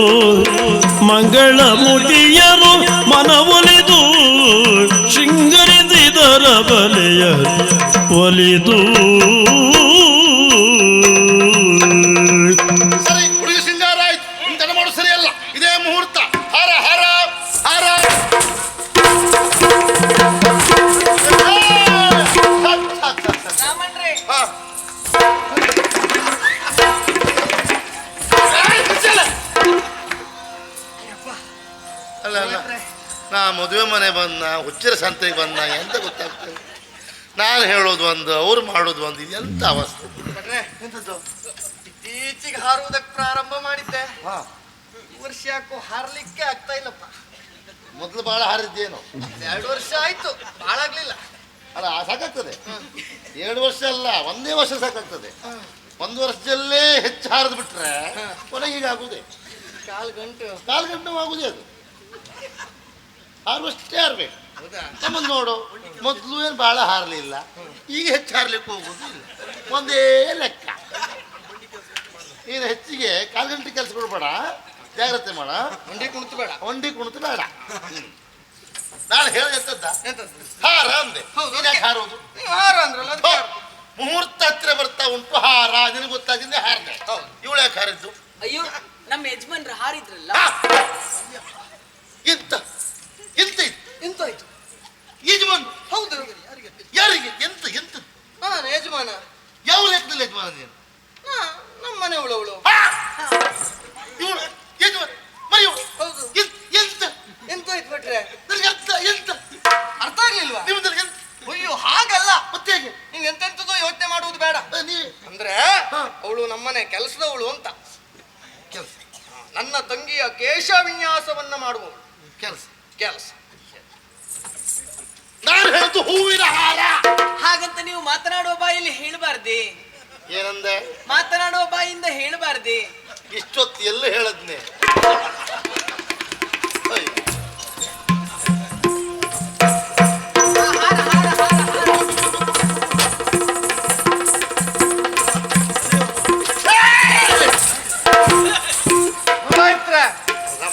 ಮಂಗಳಮುಖಿಯರು ಮನವೊಲಿದು ಶೃಂಗರಿಸಿದರ ಬಲೆಯ ಒಲಿದು ಸರಿ ಹುಡುಗಿ ಶೃಂಗಾರ ಆಯ್ತು ಇನ್ನು ತಡ ಮಾಡು ಸರಿಯಲ್ಲ ಇದೇ ಮುಹೂರ್ತ ಹಾರ ಹಾರ ಹಾರ ಬ್ರಾಹ್ಮಣ್ರೇ, ಹಾ. ಅಲ್ಲ ಅಲ್ಲ ನಾ ಮದುವೆ ಮನೆ ಬಂದ ಹುಚ್ಚರ ಸಂತೆಗೆ ಬಂದ ಎಂತ ಗೊತ್ತಾಗ್ತದೆ ನಾನು ಹೇಳೋದು ಒಂದು ಅವ್ರು ಮಾಡೋದು ಒಂದು ಇದು ಎಂತ ಅವಸ್ಥೆ ಭಟ್ರೆ, ಇತ್ತೀಚೆಗೆ ಹಾರುವುದಕ್ಕೆ ಪ್ರಾರಂಭ ಮಾಡಿದ್ದೆ. ಹಾ ಈ ವರ್ಷ ಯಾಕೋ ಹಾರ್ಲಿಕ್ಕೆ ಆಗ್ತಾ ಇಲ್ಲಪ್ಪ. ಮೊದಲು ಭಾಳ ಹಾರಿದ್ದೇನು 2 ವರ್ಷ ಆಯ್ತು, ಬಾಳಾಗ್ಲಿಲ್ಲ. ಅಲ್ಲ ಸಾಕಾಗ್ತದೆ 2 ವರ್ಷ ಅಲ್ಲ 1 ವರ್ಷ ಸಾಕಾಗ್ತದೆ 1 ವರ್ಷದಲ್ಲೇ ಹೆಚ್ಚು ಹಾರಿದು ಬಿಟ್ರೆ ಕೊನೆಗೆ ಈಗ ಆಗುದೇ ಕಾಲ್ ಗಂಟು. 4 ಗಂಟೆ ಆಗುದೇ ಅದು ಹಾರುವಷ್ಟೇ ಹಾರ್ಬೇಕು ಹೌದಾ? ನಮ್ಮನ್ನು ನೋಡು ಮೊದಲು ಏನು ಭಾಳ ಹಾರಲಿಲ್ಲ ಈಗ ಹೆಚ್ಚು ಹಾರ್ಲಿಕ್ಕೆ ಹೋಗುದಿಲ್ಲ ಒಂದೇ ಲೆಕ್ಕ ನೀನು ಹೆಚ್ಚಿಗೆ 4 ಗಂಟೆ ಕೆಲಸ ಕೊಡ್ಬೇಡ ಜಾಗ್ರತೆ ಮಾಡ ಮಂಡಿ ಕುಣಿತು ಬೇಡ. ಒಂಡಿ ಕುಣಿತು ಬೇಡ ನಾನು ಹೇಳಿದ ಎಂತದ್ದು? ಹಾರ ಅಂದೆ ಹೌದು, ನೀನ್ ಯಾಕೆ ಹಾರೋದು ನೀವು ಹಾರು ಅಂದ್ರಲ್ಲ ಅದಕ್ಕೆ ಹಾರು. ಮುಹೂರ್ತ ಹತ್ರ ಬರ್ತಾ ಉಂಟು, ಹಾರ ನಿನಗೆ ಗೊತ್ತಾಗಿದ್ದೆ ಹಾರನೆ. ಇವಳು ಯಾಕೆ ಹಾರಿದ್ದು? ಅಯ್ಯೋ ನಮ್ಮ ಯಜಮಾನ್ರು ಹಾರಿದ್ರಲ್ಲ. ಎಂತ ಎಂತ ಇದು? ಎಂತಾಯ್ತು? ಯಜಮಾನ್? ಹೌದು. ಯಾರಿಗೆ? ಎಂತ ಎಂತ? ನಾನು ಯಜಮಾನ. ಯಾವ ಲೆಕ್ಕದಲ್ಲಿ ಯಜಮಾನ ನೀನು? ನಮ್ಮ ಮನೆಯವಳವಳು. ಇವಳು ಯಜಮಾನ್ ಮರಿ ಹೌದು. ಎಂತ ಎಂತಾಯ್ತು ಭಟ್ರೆ? ನನಗೆ ಅರ್ಥ ಎಂತ ಅರ್ಥ ಆಗ್ಲಿಲ್ವಾ? ನಿಮ್ದಲ್ಲಿ ಎಂತ? ಅಯ್ಯೋ ಹಾಗಲ್ಲ. ಮತ್ತೆ ಹೇಗೆ? ನೀನ್ ಎಂತೆಂತದೋ ಯೋಚನೆ ಮಾಡುವುದು ಬೇಡ. ನೀ ಅಂದ್ರೆ ಅವಳು ನಮ್ಮನೆ ಕೆಲಸದವಳು ಅಂತ. ಕೆಲಸ ನನ್ನ ತಂಗಿಯ ಕೇಶ ವಿನ್ಯಾಸವನ್ನ ಮಾಡುವವಳು. ಕೆಲಸ ಕೆಲಸ. ನಾನು ಹೇಳ್ತು ಹೂವಿನ ಹಾರ. ಹಾಗಂತ ನೀವು ಮಾತನಾಡುವ ಬಾಯಲ್ಲಿ ಹೇಳಬಾರ್ದೆ. ಏನಂದೆ? ಮಾತನಾಡುವ ಬಾಯಿಂದ ಹೇಳಬಾರ್ದೆ. ಇಷ್ಟೊತ್ತು ಎಲ್ಲ ಹೇಳದ್ನೆ.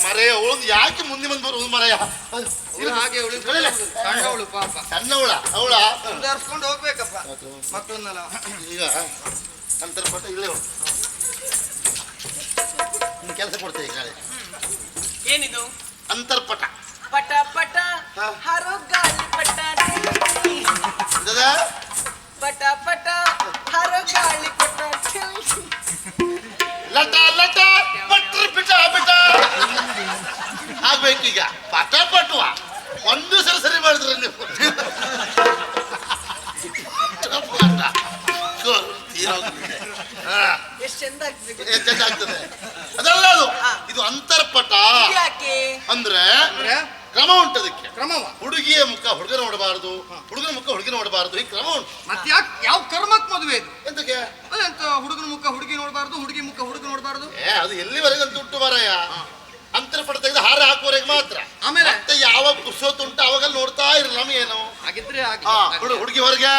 ಮರೆಯ ಅವಳು ಯಾಕೆ ಮುಂದೆ ಬಂದು ಬರುವುದು ಮರೆಯ? ಹಾಗೆ ಸಣ್ಣವಳು ಪಾಪ. ಸಣ್ಣವಳ ಅವಳ ಸುಧಾರಿಸ್ಕೊಂಡು ಹೋಗ್ಬೇಕಪ್ಪ ಮಕ್ಕಳನ್ನೆಲ್ಲ. ಈಗ ನಂತರ ಪಟ್ಟ ಇಲ್ಲೇ ಉಂಟು. ಇನ್ನು ಕೆಲಸ ಕೊಡ್ತೇವೆ ಈಗ ನಾಳೆ. ಏನಿದು? ಅಂತರ್ಪಟ. ಪಟ ಪಟ ಹರೋ ಗಾಳಿ ಪಟ. ಇದ್ದದ? ಪಟ ಪಟ ಹರೋ ಗಾಳಿ ಪಟ. ಲಟ ಲಟ ಪಟ್ರಿ ಪಿಟ ಪಿಟ ಆಗ್ಬೇಕೀಗ. ಪಟ ಪಟುವ ಒಂದು ಸರಿ ಮಾಡಿದ್ರೆ ನೀವು ಎಷ್ಟು ಚಂದ ಆಗ್ತದೆ. ಚೆನ್ನಾಗ್ತದೆ. ಅದಲ್ಲ ಅದು, ಇದು ಅಂತರ್ಪಟ. ಯಾಕೆ ಅಂದ್ರೆ ಕ್ರಮ ಉಂಟು ಅದಕ್ಕೆ. ಕ್ರಮವ? ಹುಡುಗಿಯ ಮುಖ ಹುಡುಗ ನೋಡಬಾರದು, ಹುಡುಗನ ಮುಖ ಹುಡುಗಿ ನೋಡಬಾರದು, ಈ ಕ್ರಮ ಉಂಟು. ಮತ್ತೆ ಯಾಕೆ ಯಾವ ಕರ್ಮಕ್ ಮದುವೆ ಇದು? ಎಂತಕ್ಕೆ? ಅದೆಂತ ಹುಡುಗನ ಮುಖ ಹುಡುಗಿ ನೋಡಬಾರ್ದು, ಹುಡುಗಿ ಮುಖ ಹುಡುಗ ನೋಡಬಾರ್ದು? ಅದು ಎಲ್ಲಿವರೆಗಂತ ಉಂಟು ಮಾರಾಯ. ಅಂತರ್ಪಟ ತೆಗೆದು ಹಾರ ಹಾಕುವವರೆಗೆ ಮಾತ್ರ. ಆಮೇಲೆ ಮತ್ತೆ ಯಾವಾಗ ಪುರುಷೋತ್ತು ಉಂಟು ಅವಾಗೆಲ್ಲ ನೋಡ್ತಾ ಇರಲ್ಲ ನಮಗೇನು. ಹಾಗಿದ್ರೆ ಹುಡುಗಿ ಹೊರಗೆ,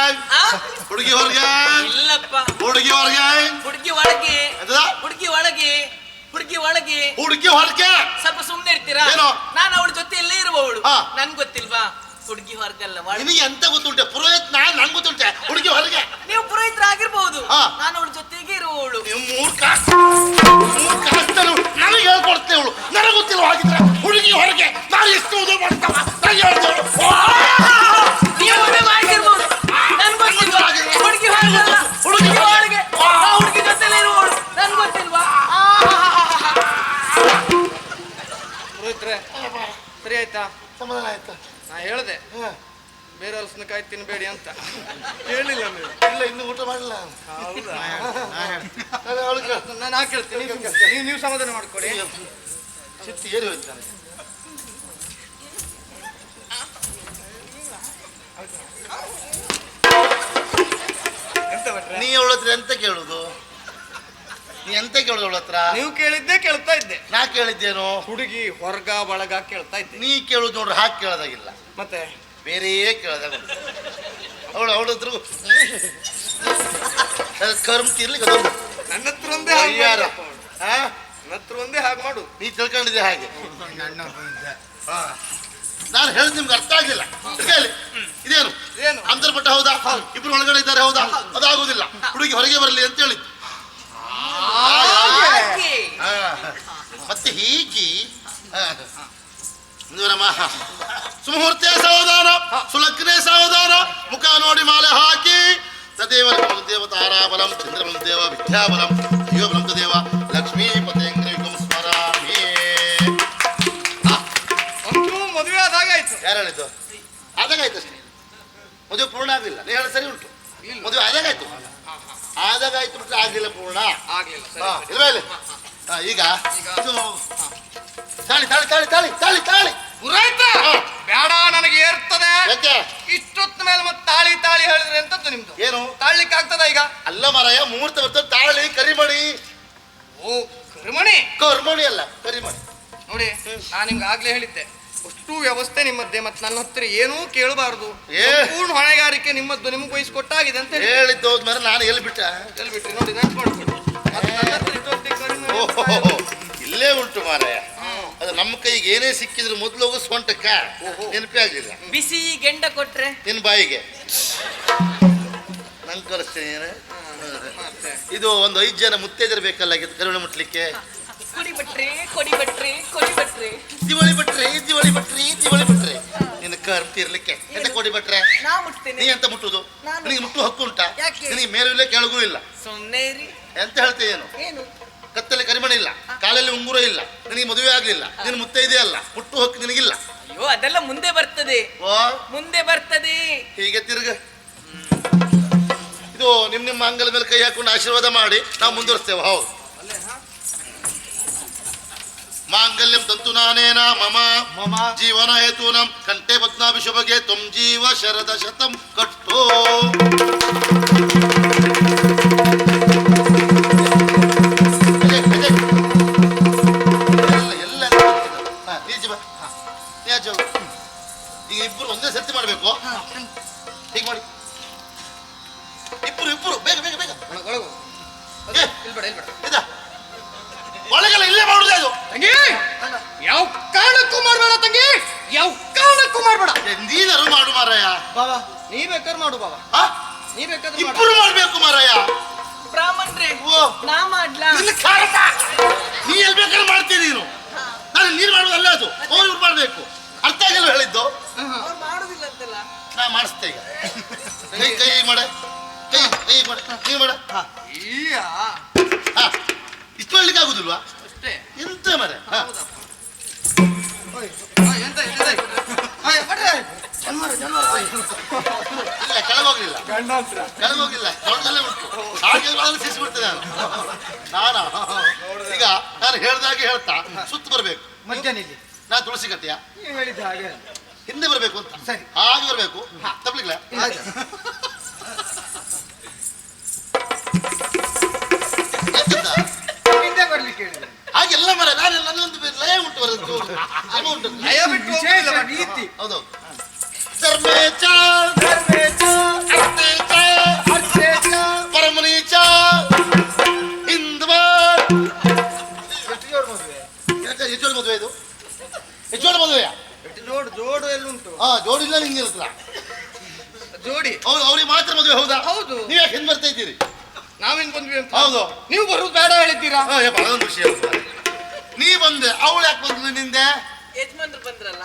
ಹುಡುಗಿ ಹೊರಗೆ, ಇಲ್ಲಪ್ಪ. ಹುಡುಗಿ ಹೊರಗೆ, ಹುಡುಗಿ ಒಳಗೆ, ಎಂತದ? ಹುಡುಗಿ ಒಳಗೆ, ಹುಡುಗಿ ಒಳಗೆ. ಹುಡುಗಿ ಹೊರಗೆ. ಸ್ವಲ್ಪ ಸುಮ್ನೆ ಇರ್ತೀರಾ? ಏನೋ? ನಾನು ಅವಳ ಜೊತೆಯಲ್ಲೇ ಇರುವವಳು. ಹಾ. ನನ್ ಗೊತ್ತಿಲ್ವಾ? ಹುಡುಗಿ ಹೊರಗಲ್ಲ ಒಳಗೆ. ನಿನಗೆ ಎಂತ ಗೊತ್ತುಂಟೆ? ಪುರೋಹಿತ್ ನಂಗೆ ಗೊತ್ತುಂಟೆ ಹುಡುಗಿ ಹೊರಗೆ. ನೀವು ಪುರೋಹಿತರಾಗಿರ್ಬಹುದು, ಹಾ. ನಾನು ಅವಳ ಜೊತೆಗೆ ಇರುವವಳು. ನೀವು ಮೂರ್ಖ ಹಸ್ತರು ನನಗೆ ಹೇಳ್ಕೊಡ್ತೇವೆ. ಅವಳು ನನಗೆ ಗೊತ್ತಿಲ್ಲ. ಹಾಗಿದ್ರೆ ಹುಡುಗಿ ಹೊರಗೆ ನಾನು ಎಷ್ಟು ಉದಯ ಮಾಡ್ತಾವ ನನಗೆ ಹೇಳ್ತೇವೆ. ನೀವು ಮದುವೆ ಮಾಡಿರ್ಬೋದು, ನನ್ ಗೊತ್ತಿಲ್ವಾ? ಹುಡುಗಿ ಹೊರಗಲ್ಲ, ಹುಡುಗಿ ಒಳಗೆ. ಆ ಹುಡುಗಿ ಜೊತೆಲೇ ಇರುವವಳು, ನನ್ ಗೊತ್ತಿಲ್ವಾ? ಪುರೋಹಿತ್ರೆ ಸರಿ ಆಯ್ತಾ? ಸಮಾಧಾನ ಆಯ್ತಾ? ನಾ ಹೇಳ್ದೆ ಬೇರೆ ಹಲಸಿನಕಾಯಿ ತಿನ್ಬೇಡಿ ಅಂತ. ಹೇಳಿಲ್ಲ ನೀವು? ಇಲ್ಲ, ಇನ್ನು ಊಟ ಮಾಡಲಿಲ್ಲ. ನಾನು ಕೇಳ್ತೀನಿ, ನೀವು ಸಮಾಧಾನ ಮಾಡ್ಕೊಳ್ಳಿ. ಸಿಟ್ಟು ಏರಿ ಹೋಯ್ತು ನನಗೆ. ಎಂತ ಭಟ್ರೆ? ನೀ ಅವಳ ಹತ್ರ ಎಂತ ಕೇಳುದು? ನೀ ಎಂತ ಕೇಳುದು ಅವಳ ಹತ್ರ? ನೀವು ಕೇಳಿದ್ದೆ ಕೇಳ್ತಾ ಇದ್ದೆ. ನಾ ಕೇಳಿದ್ದೇನು? ಹುಡುಗಿ ಹೊರ್ಗ ಬಳಗ ಕೇಳ್ತಾ ಇದ್ದೆ. ನೀ ಕೇಳುದು ನೋಡ್ರಿ, ಹಾಕಿ ಕೇಳೋದಾಗಿಲ್ಲ, ಮತ್ತೆ ಬೇರೆಯೇ ಕೇಳೋದಾಗ ಅವಳು ಅವಳ ಹತ್ರ ಕರ್ಮ ತೀರ್ಲಿಕ್ಕೆ ಅದೊಂದು ನನ್ನ ಹತ್ರ ಒಂದೇ ಹಾಗೆ ಯಾರ ಮಾಡಪ್ಪ ಅವಳು. ನನ್ನ ಹತ್ರ ಒಂದೇ ಹಾಗೆ ಮಾಡು. ನೀ ತಿಳ್ಕೊಂಡಿದ್ದೆ ಹಾಗೆ. ನಾನು ಹೇಳಿದ್ ನಿಮ್ಗೆ ಅರ್ಥ ಆಗ್ಲಿಲ್ಲ. ಹೇಳಿ, ಇದೇನು ಏನು? ಅಂತರ್ಪಟ್ಟ ಹೌದಾ? ಇಬ್ರು ಒಳಗಡೆ ಇದ್ದಾರೆ ಹೌದಾ? ಅದಾಗುದಿಲ್ಲ, ಹುಡುಗಿ ಹೊರಗೆ ಬರಲಿ ಅಂತ ಹೇಳಿದ್ದು. ಹಾಗೆ. ಮತ್ತೆ ಹೀಗೆ ಸುಮುಹೂರ್ತೆ ಸಾವಧಾನ, ಸುಲಗ್ನೆ ಸಾವಧಾನ, ಮುಖ ನೋಡಿ ಮಾಲೆ ಹಾಕಿ ತದೇವ ದೇವತಾರಾಬಲಂ ಚಂದ್ರಬಲಂ ದೇವ ವಿದ್ಯಾಬಲಂ ಅಯ್ಯೋಬಲಂ ದೇವ ಲಕ್ಷ್ಮೀ ಪತೇಂದ್ರಿಕಂ ಸ್ಮರಾಮಿ. ಅಂತೂ ಮದುವೆ ಆದಾಗಾಯ್ತು. ಯಾರು ಹೇಳಿದ್ದು? ಆದಾಗಾಯ್ತು ಅಷ್ಟೇ, ಮದುವೆ ಪೂರ್ಣ ಆಗಲಿಲ್ಲ. ನೀ ಹೇಳಿ ಸರಿ ಉಂಟು. ಮದುವೆ ಆದಾಗಾಯ್ತು, ಆದಾಗಾಯ್ತು ಬಿಟ್ಟರೆ ಆಗ್ಲಿಲ್ಲ ಪೂರ್ಣ ಆಗ್ಲಿಲ್ಲ. ಇಲ್ವೇ ಇಲ್ಲ. ಈಗ ಇದು ತಾಳಿ ತಾಳಿ ತಾಳಿ ತಾಳಿ ತಾಳಿ ತಾಳಿ ಪುರೋಹಿತ ಬೇಡ, ನನಗೆ ಏರ್ತದೆ. ಯಾಕೆ? ಇಷ್ಟೊತ್ತ ಮೇಲೆ ಮತ್ತೆ ತಾಳಿ ತಾಳಿ ಹೇಳಿದ್ರೆ ಎಂತದ್ದು ನಿಮ್ದು? ಏನು ತಾಳ್ಲಿಕ್ಕೆ ಆಗ್ತದ ಈಗ? ಅಲ್ಲ ಮಾರಾಯ, ಮುಹೂರ್ತ ಬರ್ತದೆ. ತಾಳಿ ಕರಿಮಣಿ. ಓ ಕರ್ಮಣಿ? ಕರ್ಮಣಿ ಅಲ್ಲ, ಕರಿಮಣಿ. ನೋಡಿ, ನಾನು ನಿಮ್ಗೆ ಆಗ್ಲೇ ಹೇಳಿದ್ದೆ, ಅಷ್ಟು ವ್ಯವಸ್ಥೆ ನಿಮ್ಮದ್ದೇ, ಮತ್ತೆ ನನ್ನ ಹತ್ರ ಏನೂ ಕೇಳಬಾರ್ದು. ಪೂರ್ಣ ಹೊಣೆಗಾರಿಕೆ ನಿಮ್ಮದ್ದು, ನಿಮ್ಗೆ ವಹಿಸ್ಕೊಟ್ಟಾಗಿದೆ ಅಂತ ಹೇಳಿ ಹೇಳಿದ್ದು ಹೋದ್ಮೇಲೆ ನಾನು ಎಲ್ಲಿ ಬಿಟ್ಟ? ಎಲ್ಲಿ ಬಿಟ್ರಿ? ನೋಡಿ, ನೆನ್ಪು ಮಾಡ್ಕೊಳ್ಳಿ. ಮತ್ತೆ ನನ್ನ ಹತ್ರ ಇಷ್ಟೊತ್ತಿಗೆ ಕಡಿಮೆ ಓಹೋ, ಇಲ್ಲೇ ಉಂಟು ಮಾರಾಯ. ಅದು ನಮ್ಮ ಕೈಗೆ ಏನೇ ಸಿಕ್ಕಿದ್ರು ಮೊದಲು ಹೋಗೋ ಸೊಂಟಕ್ಕ ನೆನಪೇ ಆಗ್ಲಿಲ್ಲ. ಬಿಸಿ ಗೆಂಡ ಕೊಟ್ರೆ ನಿನ್ನ ಬಾಯಿಗೆ. ನಾ ನಂಗೆ ಕಳಿಸ್ತೇನೆ. ಮತ್ತೆ ಇದು ಒಂದು 5 ಜನ ಮುತ್ತೈದರು ಬೇಕಲ್ಲ ಕರುಣೆ ಮುಟ್ಲಿಕ್ಕೆ. ಕೊಡಿ ಬಿಟ್ರಿ ಕೊಡಿ ಬಿಟ್ರಿ ಕೊಡಿ ಬಿಟ್ರಿ ದಿವಳಿ ಬಿಟ್ರೆ ದಿವಳಿ ಬಿಟ್ರಿ ದಿವಳಿ ಬಿಟ್ರೆ ನಿನ್ನ ಕರ್ತಿರ್ಲಿಕ್ಕೆ ಎಂತ ಕೊಡಿ ಬಿಟ್ರೆ ನಾ ಮುಟ್ತೇನೆ. ನೀ ಎಂತ ಮುಟ್ಟುದು? ನಾನು. ನಿನಗೆ ಮುಟ್ಟು ಹಕ್ಕು ಉಂಟಾ? ಯಾಕೆ? ನಿನಗೆ ಮೇಲೂ ಇಲ್ಲ ಕೆಳಗೂ ಇಲ್ಲ. ಸುಮ್ನೆ ರೀ. ಎಂತ ಹೇಳ್ತೇನು? ಏನು ಕತ್ತಲ್ಲಿ ಕರಿಮಣಿ ಇಲ್ಲ, ಕಾಲಲ್ಲಿ ಉಂಗುರ ಇಲ್ಲ, ನಿನಗೆ ಮದುವೆ ಆಗ್ಲಿಲ್ಲ, ನಿನ್ನ ಮುತ್ತೈದೆ ಅಲ್ಲ, ಹುಟ್ಟು ಹಕ್ಕು ನಿನಗಿಲ್ಲ. ಅಯ್ಯೋ ಅದೆಲ್ಲ ಮುಂದೆ ಬರ್ತದೆ ಓ ಮುಂದೆ ಬರ್ತದೆ. ಹೀಗೆ ತಿರುಗ. ಇದು ನಿಮ್ಮ ಅಂಗಲ ಮೇಲೆ ಕೈ ಹಾಕೊಂಡು ಆಶೀರ್ವಾದ ಮಾಡಿ ನಾವು ಮುಂದುವರಿಸ್ತೇವೆ. ಹೌದು. ಮಾಂಗಲ್ಯಂ ತಂತು ನಾನೇನ ಮಮ ಮಮ ಜೀವನ ಹೇತೂನಂ ಕಂಠೆ ಪದ್ಮಾಭಿಷುಭಗೆ ತ್ವಂ ಜೀವ ಶರದ ಶತಂ ಕಟ್ಟೋ. ಈಗ ಇಬ್ಬರು ಒಂದೇ ಸರ್ತಿ ಮಾಡಬೇಕು. ಹೀಗೆ ಮಾಡಿ ಇಬ್ಬರು ಬೇಗ ಬೇಗ ಬೇಗ. ಒಳಗು ಏ, ಇಲ್ಬೇಡ ಇದ ಒಳಗೆಲ್ಲ ಇಲ್ಲೇ ಮಾಡುದೇ ಅದು. ತಂಗಿ ಯಾವ ಕಾರಣಕ್ಕೂ ಮಾಡ್ಬೇಡ ತಂಗಿ, ಯಾವ ಕಾರಣಕ್ಕೂ ಮಾಡ್ಬೇಡ. ನೀನಾರು ಮಾಡು ಮಾರಾಯ. ಬಾಬಾ ನೀ ಬೇಕಾದ್ರೆ ಮಾಡು ಬಾಬಾ, ಆ? ನೀ ಬೇಕಾದ್ರೆ ಮಾಡು. ಇಬ್ಬರು ಮಾಡ್ಬೇಕು ಮಾರಾಯ. ಬ್ರಾಹ್ಮಣ್ರೆ ಓ ನಾ ಮಾಡ್ಲಾ? ನಿನ್ನ ಕಾರಣ ನೀ ಎಲ್ಲಿ ಬೇಕಾದ್ರೆ ಮಾಡ್ತೀನಿ ನೀನು. ನಾನು ನೀನು ಮಾಡೋದಲ್ಲ ಅದು, ಅವ್ರು ಇವ್ರು ಮಾಡ್ಬೇಕು. ಅರ್ಥ ಆಗಿಲ್ಲ ಹೇಳಿದ್ದು. ಅವ್ರು ಮಾಡುದಿಲ್ಲ ಅಂತಲ್ಲ. ನಾ ಮಾಡಿಸ್ತೇ ಈಗ. ಕೈ ಕೈ ಮಾಡ, ಕೈ ಕೈ ಮಾಡ, ಕೈ ಮಾಡ. ಈಗ ಹಾ ಇಷ್ಟು ಮಾಡ್ಲಿಕ್ಕೆ ಆಗುದಿಲ್ವಾ? ಅಷ್ಟೇ. ಎಂತ ಮರೆ. ಹೌದಪ್ಪ. ಎಂತ ಎಂತ ಇಲ್ಲ ಕೆಳಗೋಗ್ಲಿಲ್ಲ, ಕೆಳಗೋಗಿಲ್ಲ, ದೊಡ್ಡದಲ್ಲೇ ಉಂಟು. ಹಾಗೆ ಸಿಸ್ಬಿಡ್ತೇನೆ ನಾನು. ಈಗ ನಾನು ಹೇಳ್ದಾಗೆ ಹೇಳ್ತಾ ಸುತ್ತು ಬರ್ಬೇಕು. ಮಧ್ಯಾಹ್ನ ನಾ ತುಳಸಿ ಕಟ್ಟಿಯ ನೀವು ಹೇಳಿದ ಹಾಗೆ ಹಿಂದೆ ಬರ್ಬೇಕು ಅಂತ. ಸರಿ. ಹಾಗೆ ಬರ್ಬೇಕು. ತಪ್ಪಲಿಲ್ಲ. ಹಿಂದೆ ಬರ್ಲಿಕ್ಕೆ ಹೇಳಿದೆ. ಹಾಗೆಲ್ಲ ಮರ ನಾನು ನನ್ನೊಂದು ಲಯ ಉಂಟು ಬರೋದು ಕ್ರಮ ಉಂಟು. ಲಯ ಬಿಟ್ಟು ವಿಶೇಷ ಹೋಗ್ಲಿಲ್ಲ. ರೀತಿ. ಹೌದು. ಧರ್ಮೇಚ ಧರ್ಮೇಚ ಅರ್ಥೇಚ ಅರ್ಥೇಚ ಪರಮನೀಚ ಹಿಂದ್ವ. ಎಷ್ಟು ಜೋಡು ಮದುವೆ? ಹೆಚ್ಚೋಳು ಮದುವೆ ಇದು? ಹೆಚ್ಚೋಳು ಮದುವೆಯ? ಜೋಡು ಜೋಡು ಎಲ್ಲುಂಟು? ಹಾ ಜೋಡಿಲ್ಲ ನಿಂಗೆ ಇರುತ್ತಲ್ಲ. ಜೋಡಿ ಹೌದು, ಅವ್ರಿಗೆ ಮಾತ್ರ ಮದುವೆ. ಹೌದಾ? ಹೌದು. ನೀವು ಯಾಕೆ ಹಿಂದ್ ಬರ್ತಾ ಇದ್ದೀರಿ? ನಾವೇನ್ ಬಂದ್ವಿ ಅಂತ? ಹೌದು. ನೀವು ಬರುದು ಬೇಡ ಹೇಳಿದ್ದೀರಾ? ಅದೊಂದು ವಿಷಯ. ನೀ ಬಂದೆ, ಅವಳು ಯಾಕೆ ಬಂದ್ಲು ನಿಂದೆ? ಯಜಮಾನ್ರು ಬಂದ್ರಲ್ಲ.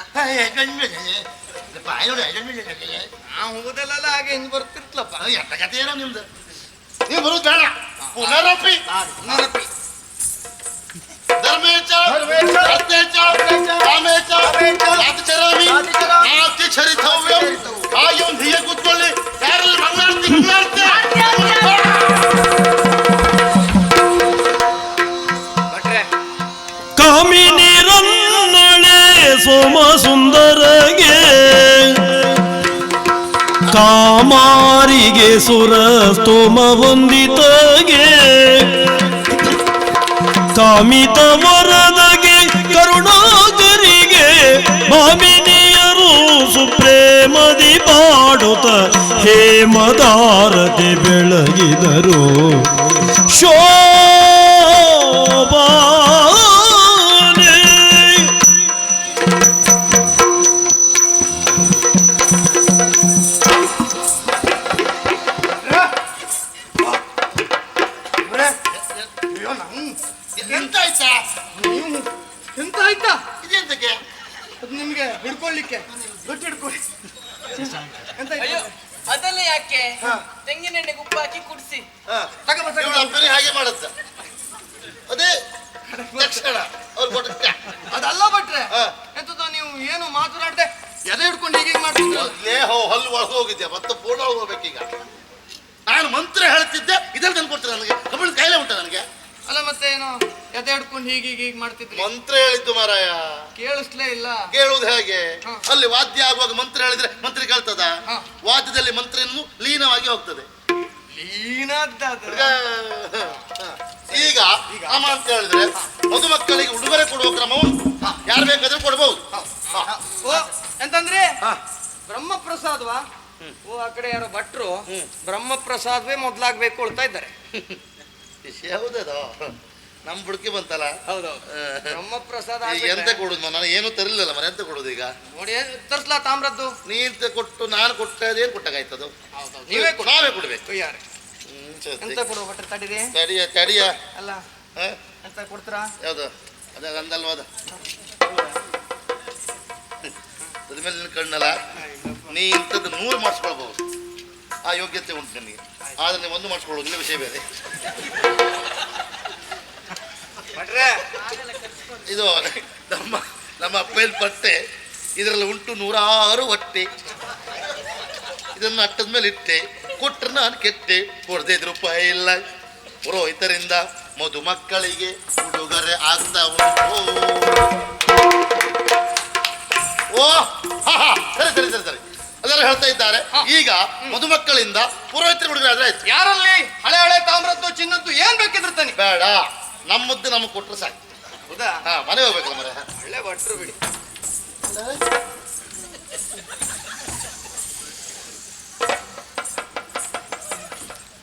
ನಾವು ಹೋಗೋದಲ್ಲ ಹಾಗೆ ಹಿಂದ್ ಬರ್ತಿರ್ಲಪ್ಪ. ಎಂತ ಕಥೆ ಏನೋ ನಿಮ್ದು. ನೀವು ಬರುದು ಬೇಡ. ಪುನರಪಿ ಧರ್ಮೇಚ ಅರ್ಥೇಚ ಕಾಮೇಚ ರಾತಚರಾಮಿ ನಾತ್ಯಚರಿತವ್ಯಂ ಆಯಂ ಧಿಯ ಕೂತ್ಕೊಳ್ಳಿ. ಯಾರಲ್ಲಿ ಮಂಗಳಾರತಿ ಮಂಗಳಾರತಿ. ಭಟ್ರೆ ಕಾಮಿನಿ ರನ್ನಳೆ ಸೋಮ ಸುಂದರಗೆ ಕಾಮಾರಿಗೆ ಸುರ ಸ್ತೋಮ ವಂದಿತಗೆ ಕಾಮಿತ ವರದಗೆ ಕರುಣಾಕರಿಗೆ ಭಾಮಿನಿಯರು ಸುಪ್ರೇಮದಿ ಪಾಡುತ್ತ ಹೇಮದಾರತಿ ಬೆಳಗಿದರು ಶೋಭಾನೆ. ಎಂತ ಆಯ್ತಾ? ಎಂತ ಆಯ್ತಾ? ಇದೆಂತಕ್ಕೆ? ಅದು ನಿಮ್ಗೆ ಹಿಡ್ಕೊಳ್ಳಿಕ್ಕೆ ಗಟ್ಟಿ ಹಿಡ್ಕೊಳ್ಳಿ. ಎಂತ ಆಯ್ತು? ಅಯ್ಯೋ ಅದೆಲ್ಲ ಯಾಕೆ? ತೆಂಗಿನೆಣ್ಣೆಗೆ ಉಪ್ಪು ಹಾಕಿ ಕುಡಿಸಿ. ಇವಳು ಅಪ್ಪನೇ ಹಾಗೆ ಮಾಡತ್ತ. ಅದೇ ತಕ್ಷಣ ಅವ್ರು ಕೊಟ್ಟ. ಅದಲ್ಲ ಭಟ್ರೆ, ಎಂತದ ನೀವು ಏನು ಮಾತನಾಡದೆ ಎದೆ ಹಿಡ್ಕೊಂಡು ಹೀಗೆ ಮಾಡ್ತಿದ್ರು. ಮೊದ್ಲೇ ಹಲ್ಲು ಒಳಗೆ ಹೋಗಿದ್ದೆ, ಮತ್ತೆ ಪೂರ್ಣ ಹೋಗ್ಬೇಕೀಗ. ನಾನು ಮಂತ್ರ ಹೇಳ್ತಿದ್ದೆ, ಇದೆಲ್ಲ ತಂದು ಕೊಡ್ತಾರೆ ನನಗೆ. ಕಬ್ಬಣ ಕಾಯಿಲೆ ಉಂಟ ನನಗೆ. ಅಲ್ಲ ಮತ್ತೆ ಏನು ಎದೆ ಹಿಡ್ಕೊಂಡು ಹೀಗೆ ಹೀಗೆ ಮಾಡ್ತಿದ್ರಿ? ಮಂತ್ರ ಹೇಳಿದ್ದು ಮಾರಾಯ. ಕೇಳಿಸ್ಲೇ ಇಲ್ಲ. ಕೇಳುವುದು ಹೇಗೆ? ಅಲ್ಲಿ ವಾದ್ಯ ಆಗುವಾಗ ಮಂತ್ರ ಹೇಳಿದ್ರೆ ಮಂತ್ರ ಕೇಳ್ತದ? ವಾದ್ಯದಲ್ಲಿ ಮಂತ್ರ ಇನ್ನು ಲೀನವಾಗಿ ಹೋಗ್ತದೆ. ಈಗ ಅಮ್ಮ ಅಂತ ಹೇಳಿದ್ರೆ ಮದುಮಕ್ಕಳಿಗೆ ಉಡುಗೊರೆ ಕೊಡುವ ಕ್ರಮವು ಯಾರು ಬೇಕಾದ್ರೂ ಕೊಡಬಹುದು. ಓ ಎಂತಂದ್ರೆ ಬ್ರಹ್ಮಪ್ರಸಾದ್ವಾ? ಓ ಆ ಕಡೆ ಯಾರೋ ಭಟ್ರು ಬ್ರಹ್ಮಪ್ರಸಾದ್ವೇ ಮೊದ್ಲಾಗ್ಬೇಕು ಹೇಳ್ತಾ ಇದ್ದಾರೆ. ವಿಷಯ ಹೌದದು. ನಮ್ ಬುಡ್ಕಿ ಬಂತಲ್ಲ. ಹೌದೌದು ನಮ್ಮ ಪ್ರಸಾದ ಈಗ ಎಂತ ಕೊಡುದು ನಾನು ಏನು ತರಲಿಲ್ಲ ಮನೆ, ಎಂತ ಕೊಡುದು ಈಗ? ನೋಡಿ ತರ್ಸ್ಲಾ ತಾಮ್ರದ್ದು ನೀಂತ ಕೊಟ್ಟು ನಾನು ಕೊಟ್ಟದೇನು ಕೊಟ್ಟಾಗಾಯ್ತದು? ನೀವೇ ನಾವೇ ಕೊಡ್ಬೇಕು. ಯಾರು ಎಂತ ಕೊಡುವ ಭಟ್ರೆ ತಡೀರಿ. ತಡಿಯ ತಡಿಯ. ಅಲ್ಲ ಎಂತ ಕೊಡ್ತೀರಾ? ಯಾವ್ದು ಅದ ಅಂದಲ್ವಾದ ಅದ ಮೇಲೆ ನಿನ್ ಕಣ್ಣಲ್ಲ. ನೀ ಇಂಥದ್ದು 100 ಮಾಡಿಸ್ಕೊಳ್ಬಹುದು, ಆ ಯೋಗ್ಯತೆ ಉಂಟು ನಿನಗೆ. ಆದ್ರೆ ನೀವು 1 ಮಾಡಿಸ್ಕೊಳ್ಳೋದು ಇಲ್ಲ, ವಿಷಯ ಬೇರೆ. ಭಟ್ರೆ ಇದು ನಮ್ಮ ಅಪ್ಪನ ಪಟ್ಟೆ, ಇದರಲ್ಲಿ ಉಂಟು 106 ಹೊಟ್ಟೆ. ಇದನ್ನು ಅಟ್ಟದ ಮೇಲೆ ಇಟ್ಟೆ, ಕೊಟ್ಟರೆ ನಾನು ಕೆಟ್ಟೆ, ಕೊಡದೆ ರೂಪಾಯಿ ಇಲ್ಲ. ಪುರೋಹಿತರಿಂದ ಮಧುಮಕ್ಕಳಿಗೆ ಉಡುಗೊರೆ ಆಗ್ತಾ ಉಂಟು. ಓ ಸರಿ ಸರಿ ಸರಿ ಸರಿ, ಅದೆಲ್ಲ ಹೇಳ್ತಾ ಇದ್ದಾರೆ. ಈಗ ಮಧುಮಕ್ಕಳಿಂದ ಪುರೋಹಿತರ ಉಡುಗೊರೆ ಆದ್ರೆ ಆಯ್ತು. ಯಾರಲ್ಲಿ ಹಳೆ ಹಳೆ ತಾಮ್ರದ್ದು ಚಿನ್ನದ್ದು ಏನ್ ಬೇಕಿದ್ರು ತಾನೆ? ಬೇಡ, ನಮ್ಮದ್ದು ನಮಗೆ ಕೊಟ್ಟರೆ ಸಾಕು. ಹೌದಾ? ಹಾ, ಮನೆ ಹೋಗ್ಬೇಕಲ್ಲ ಮರೆ. ಒಳ್ಳೆ ಭಟ್ರು ಬಿಡಿ.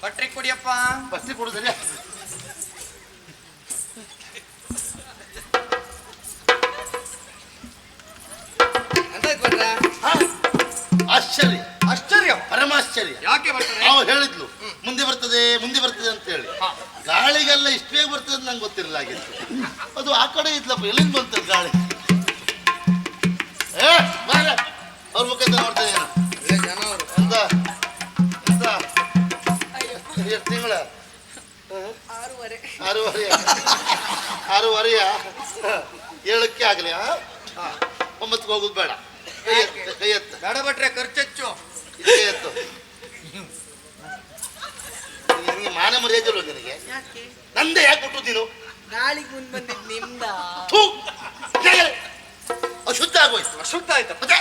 ಭಟ್ರಿ ಕೊಡಿಯಪ್ಪ. ಬಸ್ತಿ ಕೊಡು ಸರಿಯಾ? ಎಂತಾಯ್ತು ಭಟ್ರೆ? ಆಶ್ಚರ್ಯ, ಆಶ್ಚರ್ಯ. ಪರಮಾಶ್ಚರ್ಯ. ಯಾಕೆ ಭಟ್ರೆ? ನಾವು ಹೇಳಿದ್ಲು ಮುಂದೆ ಬರ್ತದೆ ಮುಂದೆ ಬರ್ತದೆ ಅಂತ ಹೇಳಿ. ಗಾಳಿಗೆಲ್ಲ ಇಷ್ಟು ಬೇಗ ಬರ್ತದೆ ಅಂತ ನಂಗೆ ಗೊತ್ತಿರಲಿಲ್ಲ ಆಗಿತ್ತು. ಅದು ಆ ಕಡೆ ಇದ್ಲಪ್ಪ, ಎಲ್ಲಿಂದ ಬಂತದ್ದು ಗಾಳಿ? ಅವ್ರ ಮುಖ ನೋಡ್ತಾ ಏನು ಒಳ್ಳೆ ಜನ ಅವರು. ಎಂತ ಎಂತ ಎಷ್ಟು ತಿಂಗಳ? 6:30. 6:30 7ಕ್ಕೆ ಆಗಲಿ. 9ಕ್ಕೆ ಹೋಗುದು ಬೇಡ. ಕೈ ಎತ್ತು, ಕೈ ಎತ್ತು. ಬೇಡ ಭಟ್ರೆ, ಖರ್ಚೆಚ್ಚು. ಕೈ ಎತ್ತು. ನಿನಗೆ ಮಾನ ಮರ್ಯಾದೆ ಇಲ್ವ ನಿನಗೆ? ಯಾಕೆ? ನಂದೇ ಯಾಕೆ ಕೊಟ್ಟು ನೀನು? ಗಾಳಿಗೆ ಮುಂದ್ ಬಂದಿದ್ ನಿಮ್ದ. ಥೂ, ಅಶುದ್ಧ ಆಗೋಯ್ತು. ಅಶುದ್ಧ ಆಯ್ತು. ಮತ್ತೆ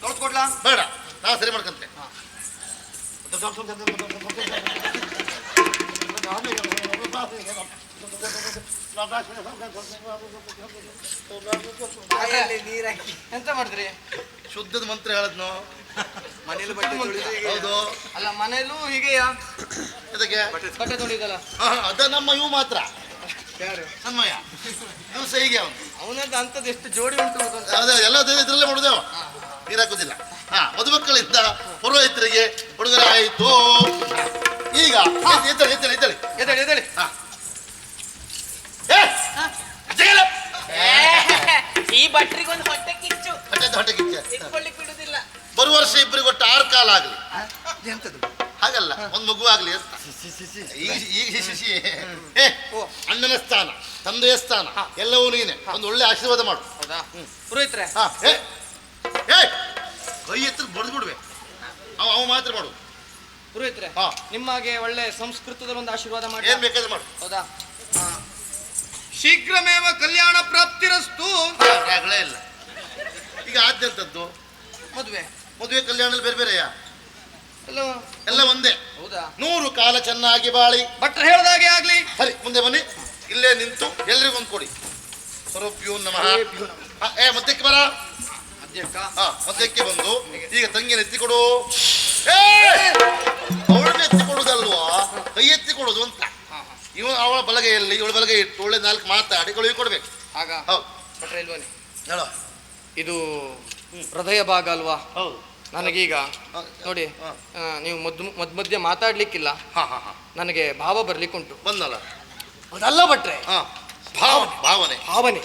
ತೊಳ್ಸ್ಕೊಡ್ಲಾ? ಬೇಡ, ನಾವು ಸರಿ ಮಾಡ್ಕಂತೆ. ಬಾಯಲ್ಲಿ ನೀರ್ ಹಾಕಿ. ಎಂತ ಮಾಡಿದ್ರಿ? ಶುದ್ಧದ ಮಂತ್ರ ಹೇಳದ್ನು. ಮನೇಲಿ ಬಟ್ಟೆ ತೊಳಿದು ಹೌದು. ಅಲ್ಲ ಮನೇಲೂ ಹೀಗೆಯಾ? ಇದಕ್ಕೆ ಬಟ್ಟೆ ತೊಳಿದಲ್ಲ ಅದ ನಮ್ಮ ಇವು ಮಾತ್ರ. ಯಾರು? ಸನ್ಮಯ ದಿವಸ ಹೀಗೆ ಅವನು. ಅವನದ್ದು ಅಂತದ್ದು ಎಷ್ಟು ಜೋಡಿ ಉಂಟು ಗೊತ್ತುಂಟ? ಅದೇ ಎಲ್ಲ ಇದ್ರಲ್ಲೇ ಮಾಡುದೇವ, ನೀರು ಹಾಕುದಿಲ್ಲ. ಮಧುಮಕ್ಕಳಿಂದ ಪುರೋಹಿತರಿಗೆ ಹುಡುಗರ ಆಯಿತು. ಈಗ ಎತ್ತಳಿ ಎತ್ತಳಿ ಎತ್ತಳಿ ಎದಳಿ ಎದಳಿ. ಈ ಭಟ್ರಿಗೊಂದು ಹೊಟ್ಟೆ ಕಿಚ್ಚು, ಹೊಟ್ಟೆ ಕಿಚ್ಚ. ಇಟ್ಕೊಳ್ಳಿಕ್ ಬಿಡುದಿಲ್ಲ. ಬರುವ ವರ್ಷ ಇಬ್ಬರಿಗೆ ಒಟ್ಟು 6 ಕಾಲ ಆಗಲಿ. ಹಾಗಲ್ಲ, ಒಂದು ಮಗು ಆಗ್ಲಿ ಅಂತ. ಈಗ ಶಿಶಿ ಅಣ್ಣನ ಸ್ಥಾನ, ತಂದೆಯ ಸ್ಥಾನ ಎಲ್ಲವೂ ನೀನೆ. ಒಂದು ಒಳ್ಳೆ ಆಶೀರ್ವಾದ ಮಾಡು. ಹೌದಾ? ಪುರೋಹಿತ್ರೆ ಕೈ ಎತ್ತರ ಬಡ್ದು ಬಿಡ್ಬೇಕು. ಅವ ಮಾತ್ರ ಮಾಡು. ಪುರೋಹಿತ್ರೆ ನಿಮ್ಮಾಗೆ ಒಳ್ಳೆ ಸಂಸ್ಕೃತದಲ್ಲಿ ಒಂದು ಆಶೀರ್ವಾದ ಮಾಡಿ. ಏನ್ ಬೇಕಾದ್ರೆ ಮಾಡು. ಹೌದಾ? ಶೀಘ್ರಮೇವ ಕಲ್ಯಾಣ ಪ್ರಾಪ್ತಿರಸ್ತು. ಆಗಲೇ ಇಲ್ಲ. ಈಗ ಆದ್ಯಂತದ್ದು ಮದುವೆ ಮದುವೆ ಕಲ್ಯಾಣದಲ್ಲಿ ಬೇರೆ ಬೇರೆಯಾ? ಎಲ್ಲ ಒಂದೇ. ಹೌದಾ? 100 ಕಾಲ ಚೆನ್ನಾಗಿ ಬಾಳಿ. ಭಟ್ರು ಹೇಳ್ದಾಗೆ ಆಗ್ಲಿ. ಸರಿ, ಮುಂದೆ ಬನ್ನಿ. ಇಲ್ಲೇ ನಿಂತು ಎಲ್ರಿಗೂ ಒಂದು ಕೊಡಿ. ಸ್ವರೂಪ್ಯೂ ನಮಃ. ಮಧ್ಯಕ್ಕೆ ಬರ. ಮಧ್ಯಕ್ಕೆ ಬಂದು ಈಗ ತಂಗಿನ ಎತ್ತಿ ಕೊಡು. ಅವಳನ್ನ ಎತ್ತಿ ಕೊಡುದಲ್ವಾ, ಕೈ ಎತ್ತಿ ಕೊಡುದು ಅಂತ. ಇವನು ಅವಳ ಬಲಗೈಯಲ್ಲಿ ಇವಳ ಬಲಗೈ ಇಟ್ಟು ಒಳ್ಳೆ 4 ಮಾತಾಡಿ ಕಳುವಿ ಕೊಡ್ಬೇಕು. ಆಗ ಹೌದು. ಭಟ್ರೆ ಇಲ್ವನಿ ಹೇಳೋ. ಇದು ಹೃದಯ ಭಾಗ ಅಲ್ವಾ? ಹೌದು. ನನಗೀಗ ನೋಡಿ, ನೀವು ಮಧ್ಯ ಮಾತಾಡ್ಲಿಕ್ಕಿಲ್ಲ. ನನಗೆ ಭಾವ ಬರ್ಲಿಕ್ಕುಂಟು. ಬಂದಲ್ಲ ಅದಲ್ಲ ಭಟ್ರೆ, ಭಾವನೆ ಭಾವನೆ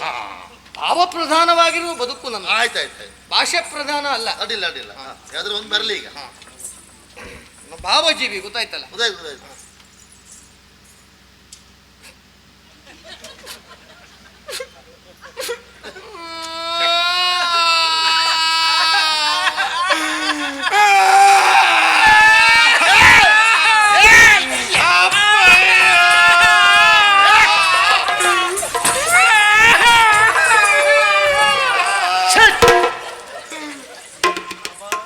ಭಾವ ಪ್ರಧಾನವಾಗಿರುವ ಬದುಕು ನನ್ನ. ಆಯ್ತಾಯ್ತು. ಭಾಷೆ ಪ್ರಧಾನ ಅಲ್ಲ. ಅಡ್ಡಿಲ್ಲ ಅಡ್ಡಿಲ್ಲ. ಯಾವ್ದಾದ್ರು ಒಂದು ಬರಲಿ ಈಗ. ಭಾವಜೀವಿ ಗೊತ್ತಾಯ್ತಲ್ಲ. ಗೊತ್ತಾಯ್ತು.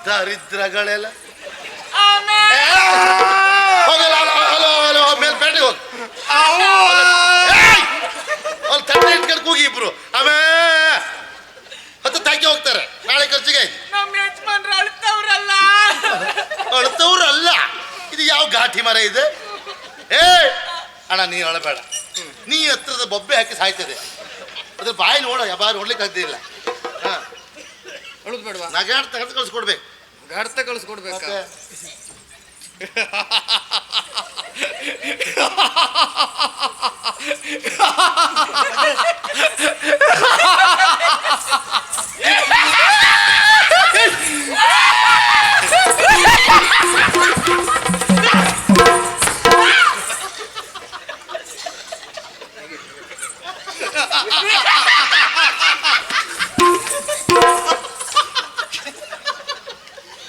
ದರಿದ್ರಗಳೆಲ್ಲ ಮೇಲೆ ಪೇಟೆಗೆ ಹೋಗಿ ಅಲ್ಲಿ ತಟ್ಟೆ ಇಟ್ಕೊಂಡು ಕೂಗಿ ಇಬ್ರು. ಆಮೇಲೆ 10 ತಾಕಿ ಹೋಗ್ತಾರೆ. ನಾಳೆ ಖರ್ಚಿಗೆ ಆಯ್ತು. ನಮ್ಮ ಯಜಮಾನ್ರು ಅಳ್ತವ್ರಲ್ಲ. ಅಳ್ತವ್ರು ಅಲ್ಲ, ಇದು ಯಾವ ಘಾಟಿ ಮರ ಇದೆ? ಅಣ್ಣ ನೀನು ಅಳಬೇಡ. ನೀ ಹತ್ರದ ಬೊಬ್ಬೆ ಹಾಕಿ ಸಾಯ್ತದೆ. ಅದ್ರ ಬಾಯಿ ನೋಡ ಯಾರು ನೋಡ್ಲಿಕ್ಕೆ ಆಗ್ತಿಲ್ಲ. ಹಾ, ಅಳುದು ಬೇಡವಾ? ನಗಾಡ್ತಾ ಕಳ್ಸಿಕೊಡ್ಬೇಕು. ಗಾಡ್ತ ಕಳಿಸ್ಕೊಡ್ಬೇಕಾ? ಮತ್ತೆ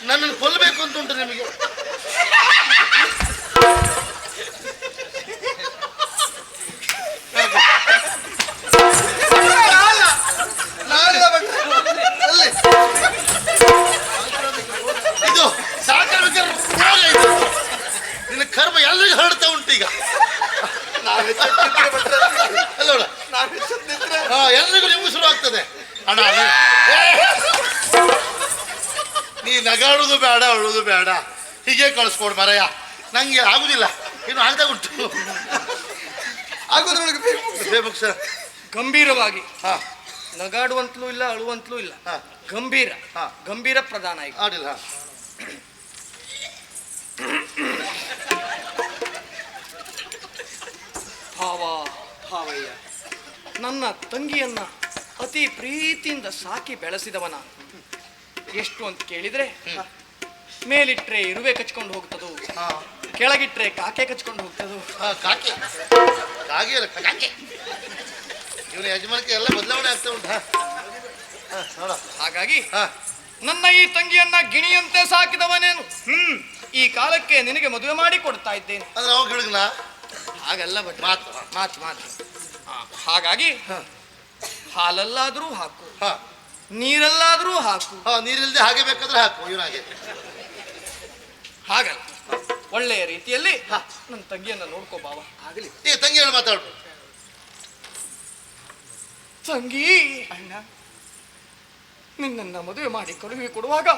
ನನ್ನನ್ನು ಕೊಲ್ಲಬೇಕು ಅಂತ ಉಂಟು ನಿಮಗೆ. ಇದು ಸಾಕಬೇಕಾದ್ರೆ ರೋಗ ಇದು. ನಿನ್ನ ಕರ್ಮ ಎಲ್ರಿಗೂ ಹರಡ್ತಾ ಉಂಟು ಈಗ. ಅಲ್ಲೋಡ, ಎಲ್ರಿಗೂ ನಿಮ್ಗೂ ಶುರು ಆಗ್ತದೆ. ಅಣ್ಣ ನೀ ನಗಾಡುದು ಬೇಡ, ಅಳುದು ಬೇಡ, ಹೀಗೆ ಕಳಿಸ್ಕೊಡು ಮರಯ್ಯ. ನಂಗೆ ಆಗುದಿಲ್ಲ, ಇನ್ನು ಆಗ್ತಾ ಉಂಟು. ಆಗೋದ್ರೊಳಗೆ ಬೇಕು ಸರ್. ಗಂಭೀರವಾಗಿ ಹಾ, ನಗಾಡುವಂತಲೂ ಇಲ್ಲ, ಅಳುವಂತಲೂ ಇಲ್ಲ. ಹಾ. ಗಂಭೀರ ಹಾ. ಗಂಭೀರ ಪ್ರಧಾನ ಈಗ. ಆಡಿಲ್ಲ. ಭಾವಯ್ಯ, ನನ್ನ ತಂಗಿಯನ್ನ ಅತಿ ಪ್ರೀತಿಯಿಂದ ಸಾಕಿ ಬೆಳೆಸಿದವನ. ಎಷ್ಟು ಅಂತ ಕೇಳಿದ್ರೆ, ಮೇಲಿಟ್ರೆ ಇರುವೆ ಕಚ್ಕೊಂಡು ಹೋಗ್ತದೋ, ಕೆಳಗಿಟ್ರೆ ಕಾಕೆ ಕಚ್ಕೊಂಡು ಹೋಗ್ತದೋ. ಕಾಕೆ ಕಾಗೆ ಅಲ್ಲ, ಕಾಕೆ. ಇವನ ಯಜಮಾನಿಕೆ ಎಲ್ಲ ಬದಲಾವಣೆ ಆಗ್ತಾ ಉಂಟು. ನೋಡ, ಹಾಗಾಗಿ ಹಾ, ನನ್ನ ಈ ತಂಗಿಯನ್ನ ಗಿಣಿಯಂತೆ ಸಾಕಿದವನೇನು. ಈ ಕಾಲಕ್ಕೆ ನಿನಗೆ ಮದುವೆ ಮಾಡಿ ಕೊಡ್ತಾ ಇದ್ದೇನೆ. ಅಂದ್ರೆ ಅವಾಗ ಹಿಡಿದ್ನ ಹಾಗಲ್ಲ ಬಟ್ ಮಾತು. ಮಾತು ಮಾತು. ಹಾಗಾಗಿ ಹಾಲಲ್ಲಾದ್ರೂ ಹಾಕು, ಹಾ, ನೀರಲ್ಲಾದ್ರೂ ಹಾಕು. ಹಾ, ನೀರಿಲ್ದೆ ಹಾಗೆ ಬೇಕಾದ್ರೆ ಹಾಕು. ಇವನಾಗೆ ಹಾಗಲ್ಲ, ಒಳ್ಳೆಯ ರೀತಿಯಲ್ಲಿ ನನ್ನ ತಂಗಿಯನ್ನ ನೋಡ್ಕೋ ಬಾವ. ಆಗಲಿ. ಈಗ ತಂಗಿ ಹೇಳಿ ಮಾತಾಡು. ತಂಗಿ, ಅಣ್ಣ ನಿನ್ನನ್ನ ಮದುವೆ ಮಾಡಿ ಕಳುಹಿ ಕೊಡುವಾಗ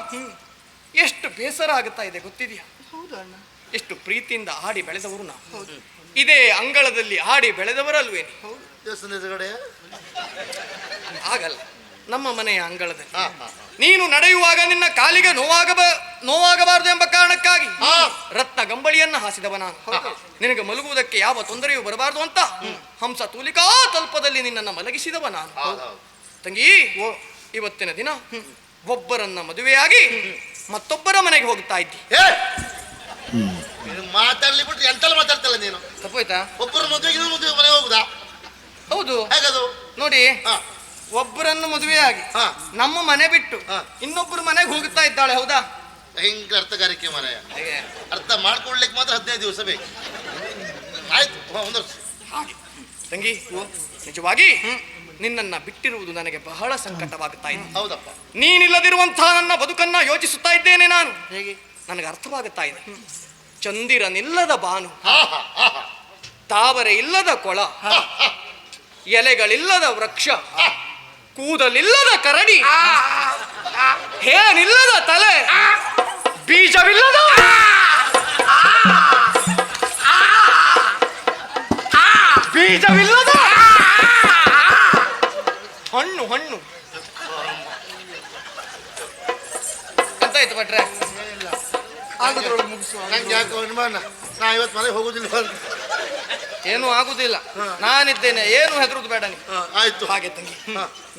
ಎಷ್ಟು ಬೇಸರ ಆಗುತ್ತಾ ಇದೆ ಗೊತ್ತಿದೆಯಾ? ಹೌದು ಅಣ್ಣ. ಎಷ್ಟು ಪ್ರೀತಿಯಿಂದ ಆಡಿ ಬೆಳೆದವರು ನಾವು. ಇದೇ ಅಂಗಳದಲ್ಲಿ ಆಡಿ ಬೆಳೆದವರಲ್ವೇನು? ದೇವಸ್ಥಾನ ಎದುರುಗಡೆ. ಆಗಲ್ಲ, ನಮ್ಮ ಮನೆಯ ಅಂಗಳದಲ್ಲಿ ಹಾ, ಹಾ, ನೀನು ನಡೆಯುವಾಗ ನಿನ್ನ ಕಾಲಿಗೆ ನೋವಾಗಬಾರದು ಎಂಬ ಕಾರಣಕ್ಕಾಗಿ ರತ್ನ ಗಂಬಳಿಯನ್ನ ಹಾಸಿದವ ನಾನು. ನಿನಗೆ ಮಲಗುವುದಕ್ಕೆ ಯಾವ ತೊಂದರೆಯೂ ಬರಬಾರದು ಅಂತ ಹಂಸ ತೂಲಿಕಾ ತಲ್ಪದಲ್ಲಿ ನಿನ್ನನ್ನು ಮಲಗಿಸಿದವ ನಾನು. ತಂಗಿ, ಇವತ್ತಿನ ದಿನ ಒಬ್ಬರನ್ನ ಮದುವೆಯಾಗಿ ಮತ್ತೊಬ್ಬರ ಮನೆಗೆ ಹೋಗ್ತಾ ಇದ್ದಿ. ಮಾತಾಡ್ಲಿ ಬಿಟ್ರೆ ಎಂತೆಲ್ಲ ಮಾತಾಡ್ತಲ್ಲ ನೀನು. ತಪ್ಪೋಯ್ತಾ? ಒಬ್ಬರು ಮದುವೆಗೆ ಮದುವೆ ಮನೆ ಹೋಗುದಾ? ಹೌದು. ಹೇಗದು? ನೋಡಿ, ಹಾ, ಒಬ್ಬರನ್ನು ಮದುವೆಯಾಗಿ ಹಾ, ನಮ್ಮ ಮನೆ ಬಿಟ್ಟು ಹಾ, ಇನ್ನೊಬ್ಬರು ಮನೆಗೆ ಹೋಗುತ್ತಾ ಇದ್ದಾಳೆ. ಹೌದಾ? ಹಿಂಗ ಅರ್ಥಗಾರಿಕೆ ಮನೆಯ ಅರ್ಥ ಮಾಡ್ಕೊಳ್ಲಿಕ್ಕೆ ಮಾತ್ರ 15 ದಿವಸ ಬೇಕು. ಆಯ್ತು, ಒಂದು ವರ್ಷ. ಹಾಗೆ ತಂಗಿ, ನಿಜವಾಗಿ ನಿನ್ನನ್ನ ಬಿಟ್ಟಿರುವುದು ನನಗೆ ಬಹಳ ಸಂಕಟವಾಗುತ್ತಾ ಇದೆ. ಹೌದಪ್ಪ. ನೀನಿಲ್ಲದಿರುವಂತಹ ನನ್ನ ಬದುಕನ್ನ ಯೋಚಿಸುತ್ತಾ ಇದ್ದೇನೆ ನಾನು. ಹೇಗೆ? ನನಗೆ ಅರ್ಥವಾಗುತ್ತಾ ಇದೆ. ಚಂದಿರನಿಲ್ಲದ ಬಾನು, ಆಹಾ, ಆಹಾ, ತಾವರೆ ಇಲ್ಲದ ಕೊಳ, ಎಲೆಗಳಿಲ್ಲದ ವೃಕ್ಷ, ಕೂದಲಿಲ್ಲದ ಕರಡಿ, ಹೇನಿಲ್ಲದ ತಲೆ, ಬೀಜವಿಲ್ಲದ ಬೀಜವಿಲ್ಲದ ಹಣ್ಣು ಹಣ್ಣು. ಎಂತಾಯ್ತು ಭಟ್ರೆ? ಆಗುದ್ರೊಳಗೆ ಮುಗಿಸುವ. ನಂಗೆ ಯಾಕೋ ಅನುಮಾನ, ನಾ ಇವತ್ತು ಮನೆಗೆ ಹೋಗುದಿಲ್ಲ ಅಂತ. ಏನೂ ಆಗುದಿಲ್ಲ, ನಾನಿದ್ದೇನೆ, ಏನು ಹೆದರುದು ಬೇಡ ನೀ. ಆಯ್ತು. ಹಾಗೆ ತಂಗಿ,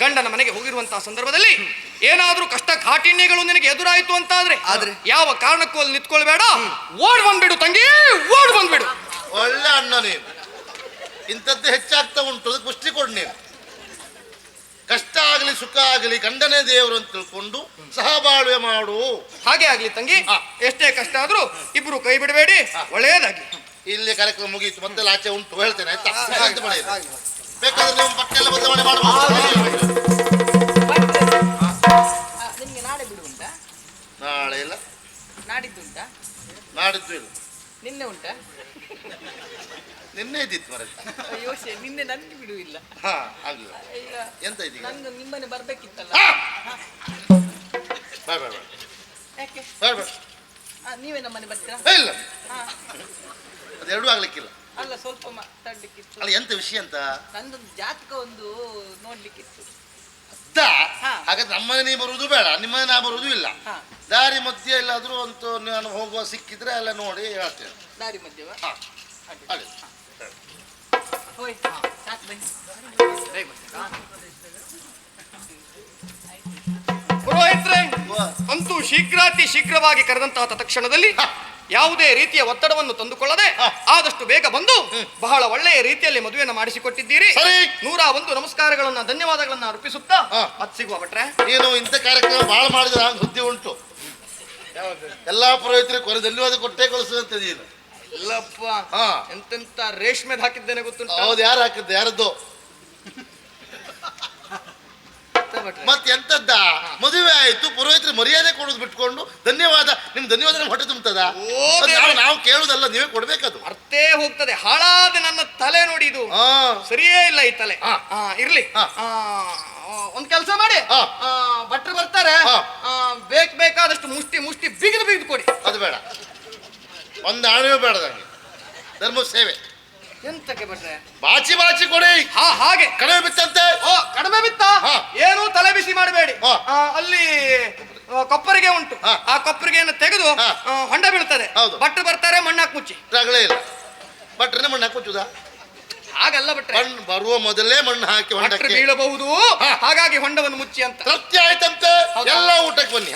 ಗಂಡನ ಮನೆಗೆ ಹೋಗಿರುವಂತಹ ಸಂದರ್ಭದಲ್ಲಿ ಏನಾದ್ರೂ ಕಷ್ಟ ಕಾಠಿಣ್ಯಗಳು ನಿನಗೆ ಎದುರಾಯ್ತು ಅಂತಾದ್ರೆ ಯಾವ ಕಾರಣಕ್ಕೂ ಅಲ್ಲಿ ನಿಂತ್ಕೊಳ್ಬೇಡ, ಓಡ್ ಬಂದ್ಬಿಡು ತಂಗಿ, ಓಡ್ ಬಂದ್ಬಿಡು. ಒಳ್ಳೆ ಅಣ್ಣ ನೀನು. ಇಂಥದ್ದು ಹೆಚ್ಚಾಗ್ತಾ ಉಂಟು, ಅದಕ್ಕೆ ಪುಷ್ಟಿ ಕೊಡು ನೀನು. ಕಷ್ಟ ಆಗಲಿ ಸುಖ ಆಗಲಿ ಗಂಡನೇ ದೇವರು ಅಂತ ತಿಳ್ಕೊಂಡು ಸಹಬಾಳ್ವೆ ಮಾಡು. ಹಾಗೆ ಆಗ್ಲಿ ತಂಗಿ, ಎಷ್ಟೇ ಕಷ್ಟ ಆದ್ರೂ ಇಬ್ರು ಕೈ ಬಿಡಬೇಡಿ, ಒಳ್ಳೆಯದಾಗಿ. ಇಲ್ಲಿ ಕಾರ್ಯಕ್ರಮ ಮುಗೀತು, ಮತ್ತೆ ಆಚೆ ಉಂಟು, ಹೇಳ್ತೇನೆ ಆಯ್ತಾ? ಬೇಕಾದ್ರೆ ನೀವು ಬಟ್ಟೆಲ್ಲ ಬದಲಾವಣೆ ಮಾಡಬಹುದು. ನಿಮ್ಗೆ ನಾಳೆ ಬಿಡು ಉಂಟಾ? ನಾಳೆ ಇಲ್ಲ, ನಾಡಿದ್ದು ಉಂಟಾ? ನಾಡಿದ್ದು ಇಲ್ಲ, ನಿನ್ನೆ ಉಂಟಾ? ನಿನ್ನೆ ಇದ್ದಿತ್ತು ಮರ. ಅಯ್ಯೋ ನಿನ್ನೆ ನನ್ಗೆ ಬಿಡು ಇಲ್ಲ. ಹಾ, ಆಗ್ಲಿಲ್ಲ. ಇಲ್ಲ, ಎಂತ ಇದೀಗ? ನಂಗೆ ನಿಮ್ಮನೆ ಬರ್ಬೇಕಿತ್ತಲ್ಲ. ಬೇಡ ಬೇಡ ಯಾಕೆ? ಬೇಡ ಬೇಡ. ನೀವೇ ನಮ್ಮನೆ ಬರ್ತೀರಾ? ಇಲ್ಲ, ಹಾ. ಅದೆರಡೂ ಆಗ್ಲಿಕ್ಕಿಲ್ಲ. ಅಲ್ಲ ಸ್ವಲ್ಪ ಮಾತಾಡ್ಲಿಕ್ಕಿತ್ತು. ಅಲ್ಲ ಎಂತ ವಿಷಯ ಅಂತ? ನಂದೊಂದು ಜಾತಕ ಒಂದು ನೋಡ್ಲಿಕ್ಕಿತ್ತು. ಹಾಗಾದ್ರೆ ನಮ್ಮನೆ ನೀ ಬರುವುದು ಬೇಡ, ನಿಮ್ಮನೆ ನಾ ಬರುವುದು ಇಲ್ಲ. ಹಾ. ದಾರಿ ಮಧ್ಯೆ ಎಲ್ಲಾದ್ರೂ ಒಂದು ನಾನು ಹೋಗುವ ಸಿಕ್ಕಿದ್ರೆ ಎಲ್ಲ ನೋಡಿ ಹೇಳ್ತೇನೆ. ದಾರಿ ಮಧ್ಯವ ಹಾ ಅದೇ. ಹೋಯ್ ಸಾಕು ಬನ್ನಿ. ಪುರೋಹಿತ್ರೆ, ಅಂತೂ ಶೀಘ್ರಾತಿ ಶೀಘ್ರವಾಗಿ ಕರೆದಂತಹ ತತ್ಕ್ಷಣದಲ್ಲಿ ಯಾವುದೇ ರೀತಿಯ ಒತ್ತಡವನ್ನು ತಂದುಕೊಳ್ಳದೆ ಆದಷ್ಟು ಬೇಗ ಬಂದು ಬಹಳ ಒಳ್ಳೆಯ ರೀತಿಯಲ್ಲಿ ಮದುವೆಯನ್ನು ಮಾಡಿಸಿಕೊಟ್ಟಿದ್ದೀರಿ. ಸರಿ. 101 ನಮಸ್ಕಾರಗಳನ್ನ ಧನ್ಯವಾದಗಳನ್ನ ಅರ್ಪಿಸುತ್ತಾ ಮತ್ ಸಿಗುವ ಭಟ್ರೆ. ನೀನು ಇಂಥ ಕಾರ್ಯಕ್ರಮ ಬಹಳ ಮಾಡಿದ್ರೆ ಹಂಗೆ ಬುದ್ಧಿ ಉಂಟು. ಎಲ್ಲಾ ಪುರೋಹಿತರಿಗೆ ಕೊನೆ ಧನ್ಯವಾದ ಕೊಟ್ಟೇ ಕಳಿಸುವಂತ ನೀನು. ಇಲ್ಲಪ್ಪ, ಹಾ. ಎಂತೆಂತ ರೇಷ್ಮೆದ್ ಹಾಕಿದ್ದೇನೆ ಗೊತ್ತುಂಟ. ಹೌದು, ಯಾರು ಹಾಕಿದ್ದೆ? ಯಾರದ್ದು? ಮತ್ತೆ ಎಂತದ್ದ ಮದುವೆ ಆಯ್ತು, ಪುರೋಹಿತರು ಮರ್ಯಾದೆ ಕೊಡೋದು ಬಿಟ್ಕೊಂಡು ಧನ್ಯವಾದ, ನಿಮ್ ಧನ್ಯವಾದ ಹೊಟ್ಟೆ ತುಂಬುತ್ತದ? ನಾವು ಕೇಳುದಲ್ಲ, ನೀವೇ ಕೊಡ್ಬೇಕದು. ಅರ್ಥೇ ಹೋಗ್ತದೆ. ಹಾಳಾದ ನನ್ನ ತಲೆ ನೋಡಿ, ಇದು ಸರಿಯೇ ಇಲ್ಲ ಈ ತಲೆ. ಇರ್ಲಿ, ಒಂದ್ ಕೆಲಸ ಮಾಡಿ, ಭಟ್ರು ಬರ್ತಾರೆ, ಬೇಕಾದಷ್ಟು ಮುಷ್ಟಿ ಮುಷ್ಟಿ ಬಿಗಿದು ಕೊಡಿ. ಅದು ಬೇಡ, ಒಂದು ಆಣೆಯೂ ಬೇಡ ನಂಗೆ. ಧರ್ಮ ಸೇವೆ ಎಂತಕ್ಕೆ ಭಟ್ರೆ? ಬಾಚಿ ಕೊಡಿ. ಹಾಗೆ ಕಡಿಮೆ ಬಿತ್ತಂತೆ. ಕಡಿಮೆ ಬಿತ್ತ? ಏನು ತಲೆ ಬಿಸಿ ಮಾಡಬೇಡಿ. ಅಲ್ಲಿ ಕೊಪ್ಪರಿಗೆ ಉಂಟು, ಆ ಕೊಪ್ಪರಿಗೆಯನ್ನು ತೆಗೆದು ಹೊಂಡ ಬೀಳ್ತದೆ. ಭಟ್ರು ಬರ್ತಾರೆ, ಮಣ್ಣಾಕ್ ಮುಚ್ಚಿ. ರಗಳೇ ಇಲ್ಲ, ಭಟ್ರನ್ನ ಮಣ್ಣು ಹಾಕುಚ್ಚುದಾ? ಹಾಗಲ್ಲ ಭಟ್ರೆ, ಮಣ್ಣು ಬರುವ ಮೊದಲೇ ಮಣ್ಣು ಹಾಕಿ ಹೊಂಡಕ್ಕೆ ಬೀಳಬಹುದು, ಹಾಗಾಗಿ ಹೊಂಡವನ್ನು ಮುಚ್ಚಿ ಅಂತ. ಸತ್ಯ ಆಯ್ತಂತೆ. ಎಲ್ಲ ಊಟಕ್ಕೆ ಬನ್ನಿ.